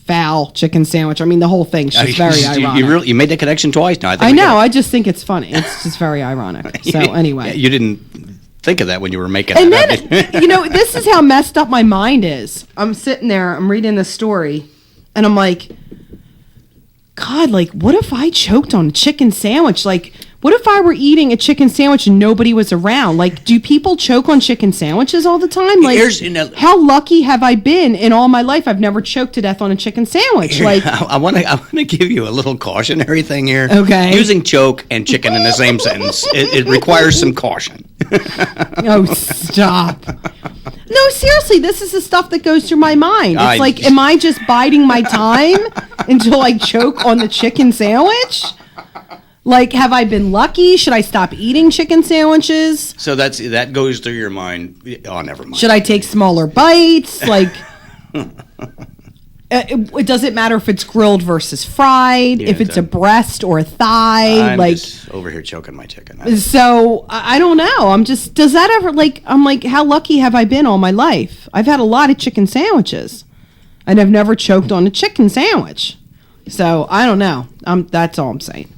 Chicken sandwich. I mean, the whole thing's just very ironic. You made that connection twice now. I know. I just think it's funny. It's just very ironic. So anyway. You didn't think of that when you were making and that. then, this is how messed up my mind is. I'm sitting there, I'm reading the story, and I'm like, God, like, what if I choked on a chicken sandwich? Like, what if I were eating a chicken sandwich and nobody was around? Like, do people choke on chicken sandwiches all the time? Like, how lucky have I been in all my life? I've never choked to death on a chicken sandwich. Like, I want to give you a little cautionary thing here. Okay. Using choke and chicken in the same sentence, it requires some caution. Oh, stop. No, seriously, this is the stuff that goes through my mind. It's like, am I just biding my time until I choke on the chicken sandwich? Like, have I been lucky? Should I stop eating chicken sandwiches? So that goes through your mind. Oh, never mind. Should I take smaller bites? Like, does it matter if it's grilled versus fried? Yeah, if it's a breast or a thigh? I'm like, just over here choking my chicken. So I don't know. I'm just. Does that ever I'm like, how lucky have I been all my life? I've had a lot of chicken sandwiches, and I've never choked on a chicken sandwich. So I don't know. That's all I'm saying.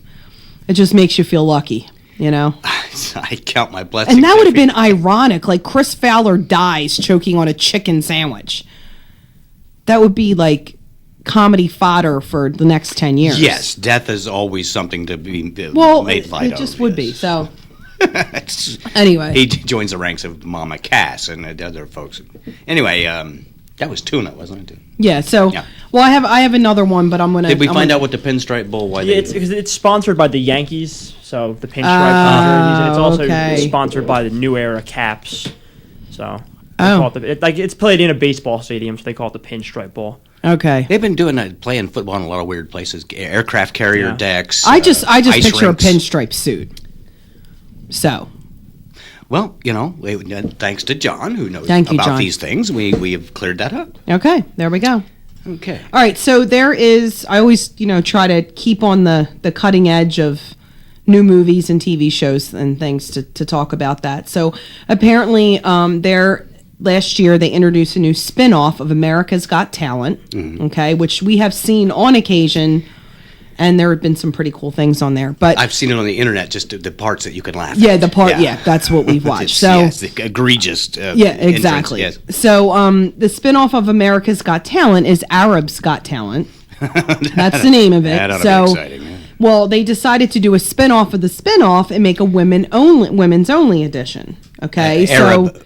It just makes you feel lucky, you know? I count my blessings. And that would have been ironic. Like, Chris Fowler dies choking on a chicken sandwich. That would be, like, comedy fodder for the next 10 years. Yes, death is always something to be made light of. It just would be. yes. So anyway, He joins the ranks of Mama Cass and other folks. Anyway, that was tuna, wasn't it? yeah. So Yeah. well, I have another one, but I'm gonna. Did we I'm find gonna- out what the Pinstripe Bowl? Why Yeah, they? it's sponsored by the Yankees, so the pinstripe jerseys, and it's also okay. sponsored by the New Era caps. So they Oh. call it it's played in a baseball stadium, so they call it the Pinstripe Bowl. Okay. They've been doing that, playing football in a lot of weird places, aircraft carrier Yeah. decks. I just ice picture rinks. a pinstripe suit. So Well, thanks to John, who knows Thank you, about John. these things, we have cleared that up. okay, there we go. Okay. All right, so there is. I always, try to keep on the cutting edge of new movies and TV shows and things to talk about that. So apparently, last year they introduced a new spin-off of America's Got Talent. Okay, which we have seen on occasion, and there have been some pretty cool things on there. But I've seen it on the internet, just the parts that you can laugh yeah, at. the part. Yeah, that's what we've watched. It's, So. the egregious. Yeah, entrance, exactly. yes. So, the spin-off of America's Got Talent is Arab's Got Talent. That's the name of it. That ought to So, be exciting. Yeah. well, they decided to do a spin-off of the spin-off and make a women's only edition. Okay, Arab. so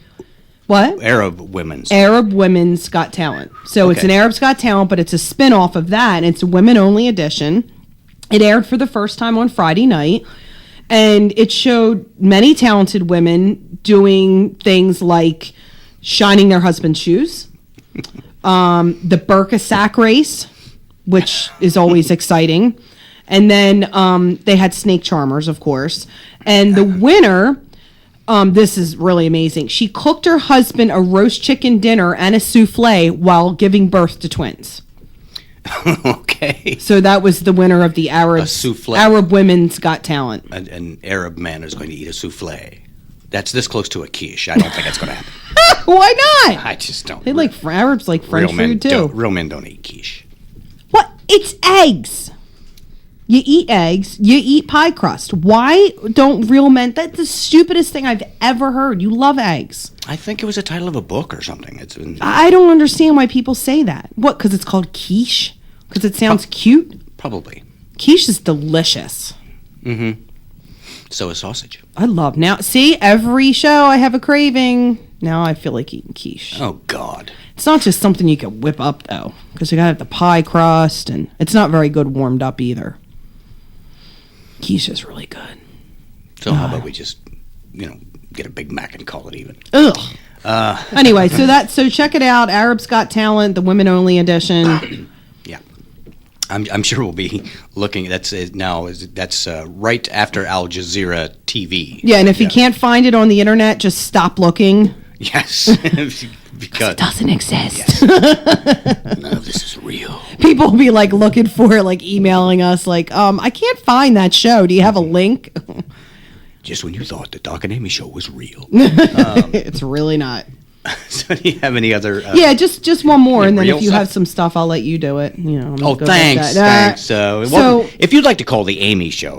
what? Arab women's. Arab Women's Got Talent. So it's Okay. an Arab's Got Talent, but it's a spin-off of that, and it's a women-only edition. It aired for the first time on Friday night, and it showed many talented women doing things like shining their husband's shoes, the Burqa sack race, which is always exciting, and then they had snake charmers, of course, and the winner. This is really amazing. She cooked her husband a roast chicken dinner and a souffle while giving birth to twins. Okay. So that was the winner of the souffle. Arab Women's Got Talent. An Arab man is going to eat a souffle. That's this close to a quiche. I don't think that's going to happen. Why not? I just don't. They like Arabs like French food too. Real men don't eat quiche. What? It's eggs. You eat eggs. You eat pie crust. Why don't real men? That's the stupidest thing I've ever heard. You love eggs. I think it was a title of a book or something. I don't understand why people say that. What? Because it's called quiche? Because it sounds cute? Probably. Quiche is delicious. So is sausage. I love now. See, every show I have a craving. Now I feel like eating quiche. Oh, God. It's not just something you can whip up though, because you gotta have the pie crust, and it's not very good warmed up either. Quiche is really good. So how about we just, get a Big Mac and call it even? Ugh. Anyway, so check it out. Arab's Got Talent, the women only edition. Yeah. I'm sure we'll be looking. That's right after Al Jazeera TV. Yeah, and if you can't find it on the internet, just stop looking. Yes. Because It doesn't exist. none of this is real. People will be like looking for it, like emailing us, like, I can't find that show. Do you have a link? Just when you thought the Doc and Amy show was real. It's really not. So do you have any other? Yeah, just one more, and then real if you stuff? have some stuff, I'll let you do it. I'm gonna Oh, go back thanks, that. thanks. So- If you'd like to call the Amy Show,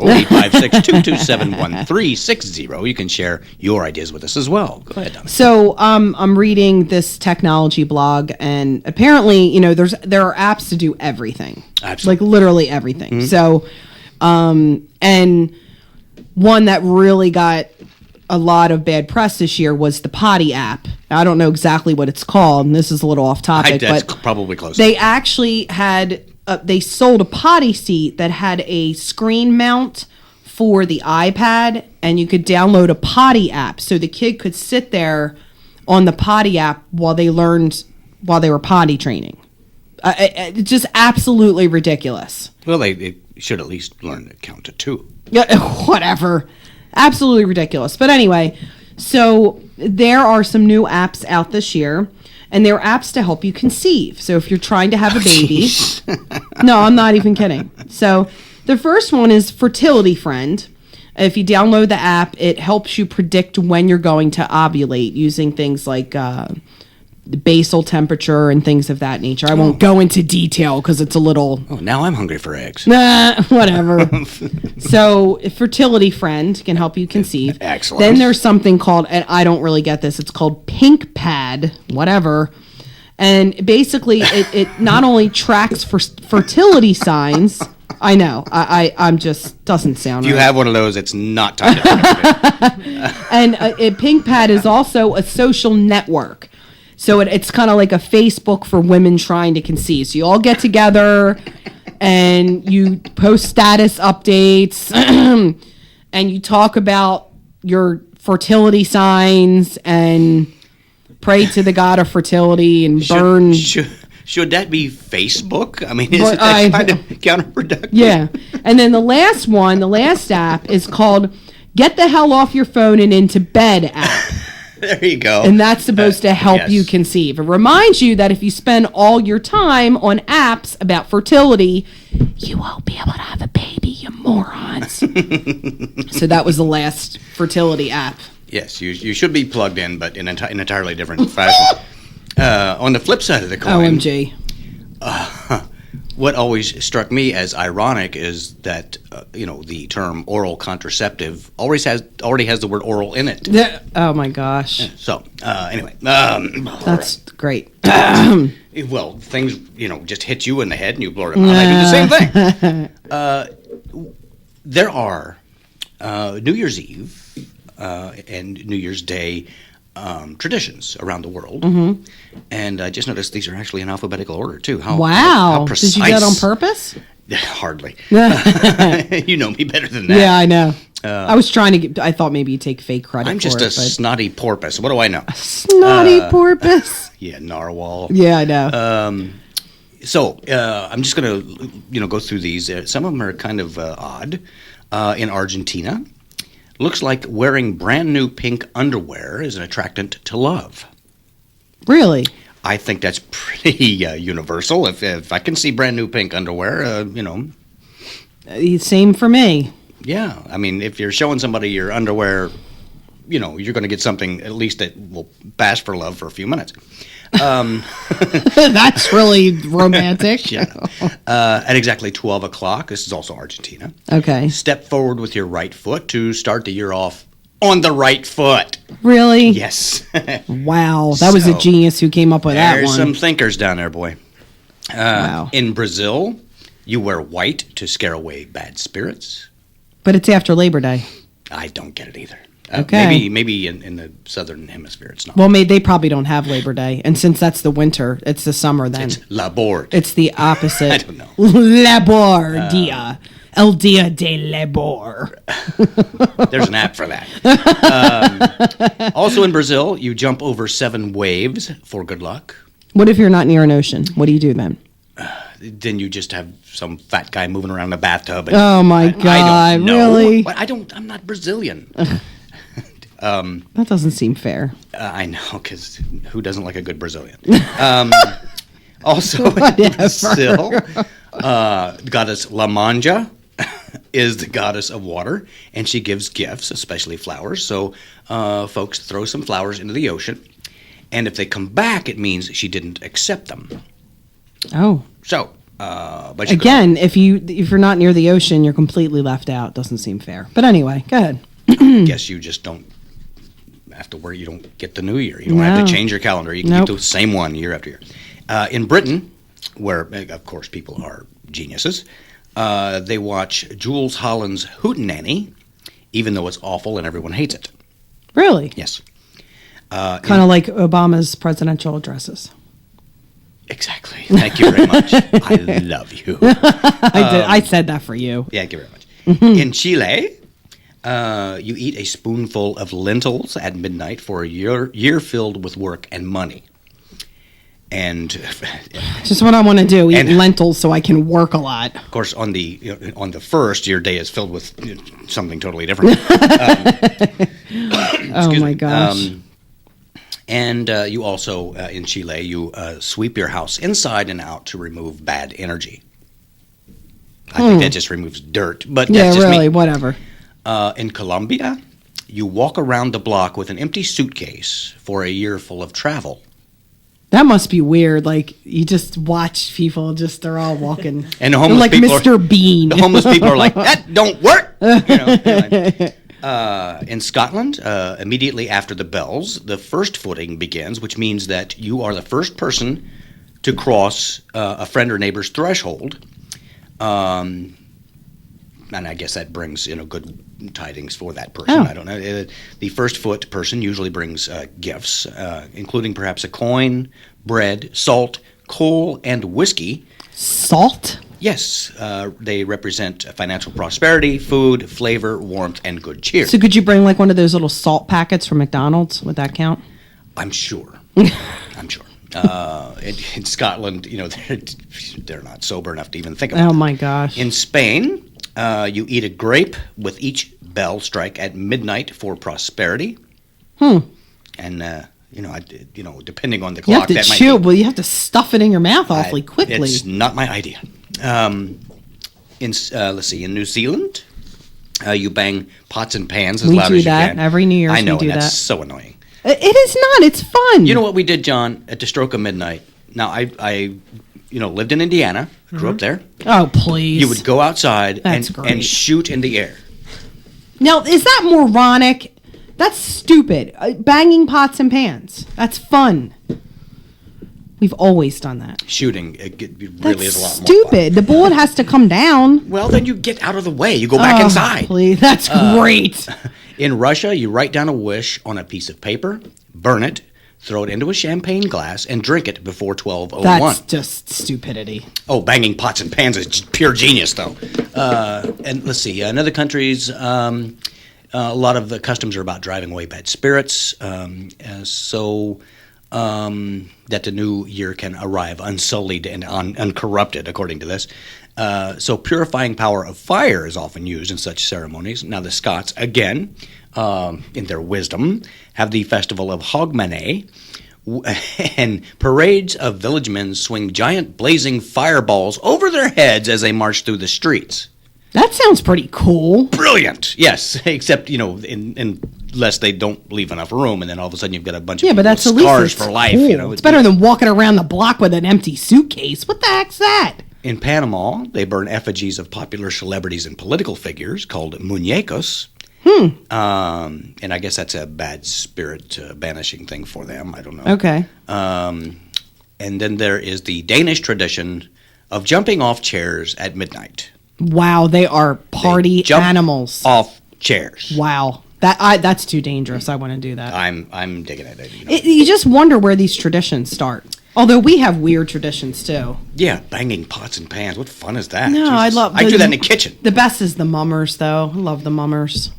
856-227-1360, you can share your ideas with us as well. Go ahead, Donna. So I'm reading this technology blog, and apparently, there are apps to do everything, Absolutely. like literally everything. So, and one that really got a lot of bad press this year was the Potty app. I don't know exactly what it's called, and this is a little off topic, That's but probably close. they actually had they sold a potty seat that had a screen mount for the iPad, and you could download a potty app, so the kid could sit there on the potty app while they were potty training. Just absolutely ridiculous. Well, they should at least learn to count to two. Yeah, whatever. Absolutely ridiculous. But anyway, so there are some new apps out this year, and they're apps to help you conceive. So if you're trying to have a baby, no, I'm not even kidding. So the first one is Fertility Friend. If you download the app, it helps you predict when you're going to ovulate using things like the basal temperature and things of that nature. I won't go into detail because it's a little... Oh, now I'm hungry for eggs. Nah, whatever. So, Fertility Friend can help you conceive. Excellent. Then there's something called, and I don't really get this, it's called Pink Pad, whatever. And basically, it not only tracks for fertility signs. I know. I'm just doesn't sound If you right. have one of those, it's not time to activate. And Pink Pad is also a social network. So it's kind of like a Facebook for women trying to conceive. So you all get together and you post status updates and you talk about your fertility signs and pray to the god of fertility and burn. Should that be Facebook? I mean, is But it that kind of counterproductive? Yeah. And then the last app is called Get the Hell Off Your Phone and Into Bed app. There you go. And that's supposed to help yes. you conceive. It reminds you that if you spend all your time on apps about fertility, you won't be able to have a baby, you morons. So that was the last fertility app. Yes, you should be plugged in, but in an entirely different fashion. On the flip side of the coin, OMG. What always struck me as ironic is that the term oral contraceptive already has the word oral in it. Oh my gosh. So anyway, That's great. well, things just hit you in the head and you blurt them out. I do the same thing. There are New Year's Eve and New Year's Day traditions around the world, and I just noticed these are actually in alphabetical order too. How precise? Did you do that on purpose? Hardly. You know me better than that. Yeah, I know. I was trying to get. I thought maybe you'd take fake credit. I'm just for a it, but- snotty porpoise. What do I know? snotty porpoise. Yeah, narwhal. Yeah, I know. So I'm just going to go through these. Some of them are kind of odd. In Argentina, looks like wearing brand new pink underwear is an attractant to love. Really? I think that's pretty universal. If I can see brand new pink underwear, Same for me. yeah. I mean, if you're showing somebody your underwear, you're going to get something at least that will pass for love for a few minutes. That's really romantic. Yeah. At exactly 12 o'clock, this is also Argentina, Okay. step forward with your right foot to start the year off on the right foot. Really? Yes. Wow. That was a So, genius who came up with that There's one. some thinkers down there, boy. Wow. In Brazil, you wear white to scare away bad spirits. But it's after Labor Day. I don't get it either. Okay. Maybe in the southern hemisphere it's not. Well, they probably don't have Labor Day. And since that's the winter, it's the summer then. It's labor. It's the opposite. I don't know. Labor dia. El dia de labor. There's an app for that. Also in Brazil, you jump over 7 waves for good luck. What if you're not near an ocean? What do you do then? Then you just have some fat guy moving around in a bathtub. And Oh, my I God, don't know. really? But I'm not Brazilian. That doesn't seem fair. I know, because who doesn't like a good Brazilian? Also in Brazil, goddess La Manja is the goddess of water, and she gives gifts, especially flowers. So folks throw some flowers into the ocean, and if they come back, it means she didn't accept them. Oh. So, but you Again, if you're not near the ocean, you're completely left out. Doesn't seem fair. But anyway, go ahead. guess you just don't have to worry. You don't get the new year. You don't have No. to change your calendar. You can Nope. keep the same one year after year. In Britain, where of course people are geniuses, they watch Jules Holland's Hootenanny, even though it's awful and everyone hates it. Really? Yes, Kind of like Obama's presidential addresses. exactly. Thank you very much. I love you. I said that for you. Yeah, thank you very much. In Chile, you eat a spoonful of lentils at midnight for a year filled with work and money. And Just what I want to do: eat And- lentils so I can work a lot. of course, on the first, your day is filled with something totally different. Oh my gosh! And you also in Chile, you sweep your house inside and out to remove bad energy. I think that just removes dirt, but Yeah, that's just really. me. Whatever. In Colombia, you walk around the block with an empty suitcase for a year full of travel. That must be weird. Like you just watch people they're all walking. And the They're homeless like people Mr. Bean. The homeless people are like, that don't work. You know, anyway. In Scotland, immediately after the bells, the first footing begins, which means that you are the first person to cross a friend or neighbor's threshold. And I guess that brings good tidings for that person. Oh. I don't know. The first foot person usually brings gifts, including perhaps a coin, bread, salt, coal, and whiskey. Salt? Yes, they represent financial prosperity, food, flavor, warmth, and good cheer. So could you bring like one of those little salt packets from McDonald's? Would that count? I'm sure. I'm sure. In Scotland, they're not sober enough to even think about it. Oh my gosh. In Spain, you eat a grape with each bell strike at midnight for prosperity. And depending on the You have clock, to that chew. might be, Well, you have to stuff it in your mouth awfully quickly. It's not my idea. Let's see. In New Zealand, you bang pots and pans as We loud do as you that. can. Every New Year's I know, we do and that's that. so annoying. It is not. It's fun. You know what we did, John, at the stroke of midnight? Now, I lived in Indiana, grew up there. Oh, please. You would go outside That's and great. shoot in the air. Now, is that moronic? That's stupid. Banging pots and pans. That's fun. We've always done that. Shooting really That's is a lot more stupid. The bullet has to come down. fun. Well, then you get out of the way. You go back inside. Please. That's great. In Russia, you write down a wish on a piece of paper, burn it, throw it into a champagne glass, and drink it before 12:01. That's just stupidity. Oh, banging pots and pans is pure genius, though. And let's see, in other countries, a lot of the customs are about driving away bad spirits, so that the new year can arrive unsullied and uncorrupted, according to this. So purifying power of fire is often used in such ceremonies. Now the Scots, again, in their wisdom, have the festival of Hogmanay, and parades of village men swing giant blazing fireballs over their heads as they march through the streets. That sounds pretty cool. Brilliant, yes, except, unless they don't leave enough room, and then all of a sudden you've got a bunch of Yeah, but that's at with least scars it's for life. cool. It's better than walking around the block with an empty suitcase. What the heck's that? In Panama, they burn effigies of popular celebrities and political figures called muñecos. And I guess that's a bad spirit banishing thing for them. I don't know. Okay. And then there is the Danish tradition of jumping off chairs at midnight. Wow, they are party Jump animals. off chairs. Wow. That's too dangerous. I want to do that. I'm digging it. You just wonder where these traditions start. Although we have weird traditions too. Yeah, banging pots and pans. What fun is that? No, Jesus. I do that in the kitchen. The best is the mummers, though. I love the mummers.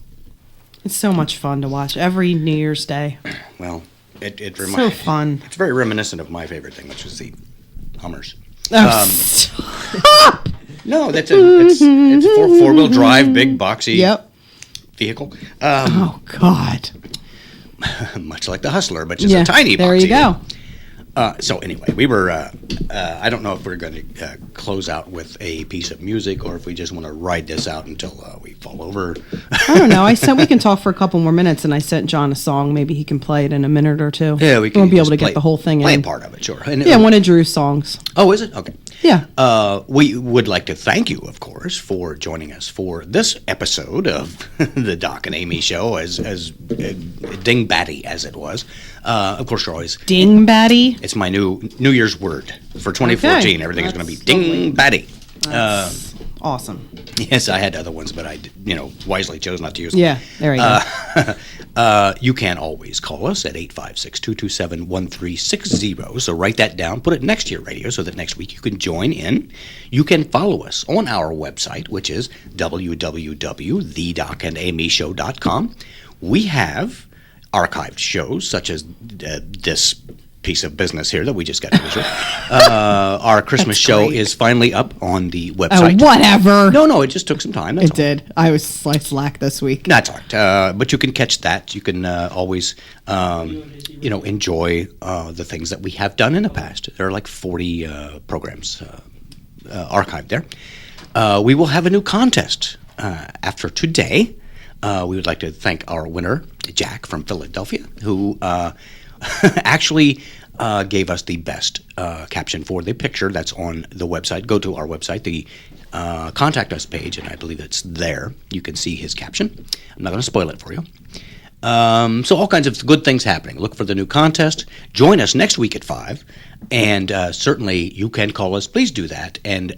It's so much fun to watch every New Year's Day. Well, it So reminds. fun. It's very reminiscent of my favorite thing, which was the Hummers. Oh, No, it's four-wheel drive, big boxy Yep. vehicle. Oh God. Much like the Hustler, but just Yeah. a tiny boxy. There you go. So anyway, we were. I don't know if we're going to close out with a piece of music or if we just want to ride this out until we fall over. I don't know. I said we can talk for a couple more minutes, and I sent John a song. Maybe he can play it in a minute or two. Yeah, we can. Won't be able just to play- get the whole thing play in. a part of it, sure. And Yeah, one of Drew's songs. Oh, is it? Okay. Yeah. We would like to thank you, of course, for joining us for this episode of the Doc and Amy Show, as dingbatty as it was. Of course, you're always Dingbatty. It's my New Year's word for 2014. Okay. Everything is going to be That's lovely. dingbatty. That's awesome. Yes, I had other ones, but I, wisely chose not to use them. Yeah, there you go. You can always call us at 856-227-1360. So write that down, put it next to your radio so that next week you can join in. You can follow us on our website, which is www.thedocandamyshow.com. We have archived shows such as this piece of business here that we just got finished with. Our Christmas show great. is finally up on the Oh, website. whatever. No, it just took some time. That's It did. I was slack this week. That's all right. But you can catch that. You can always, enjoy the things that we have done in the past. There are like 40 programs archived there. We will have a new contest after today. We would like to thank our winner, Jack from Philadelphia, who actually gave us the best caption for the picture that's on the website. Go to our website, the Contact Us page, and I believe it's there. You can see his caption. I'm not going to spoil it for you. So all kinds of good things happening. Look for the new contest. Join us next week at 5. And certainly you can call us. Please do that. And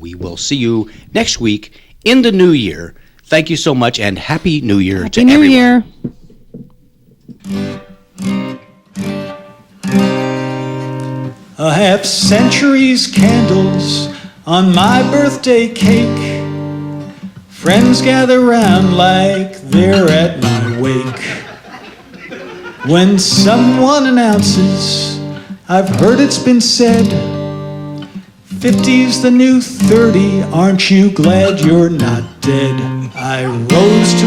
we will see you next week in the new year. Thank you so much, and Happy New Year to Happy New everyone. Year. A half-century's candles on my birthday cake. Friends gather round like they're at my wake. When someone announces, I've heard it's been said, 50's the new 30, aren't you glad you're not dead? I rose to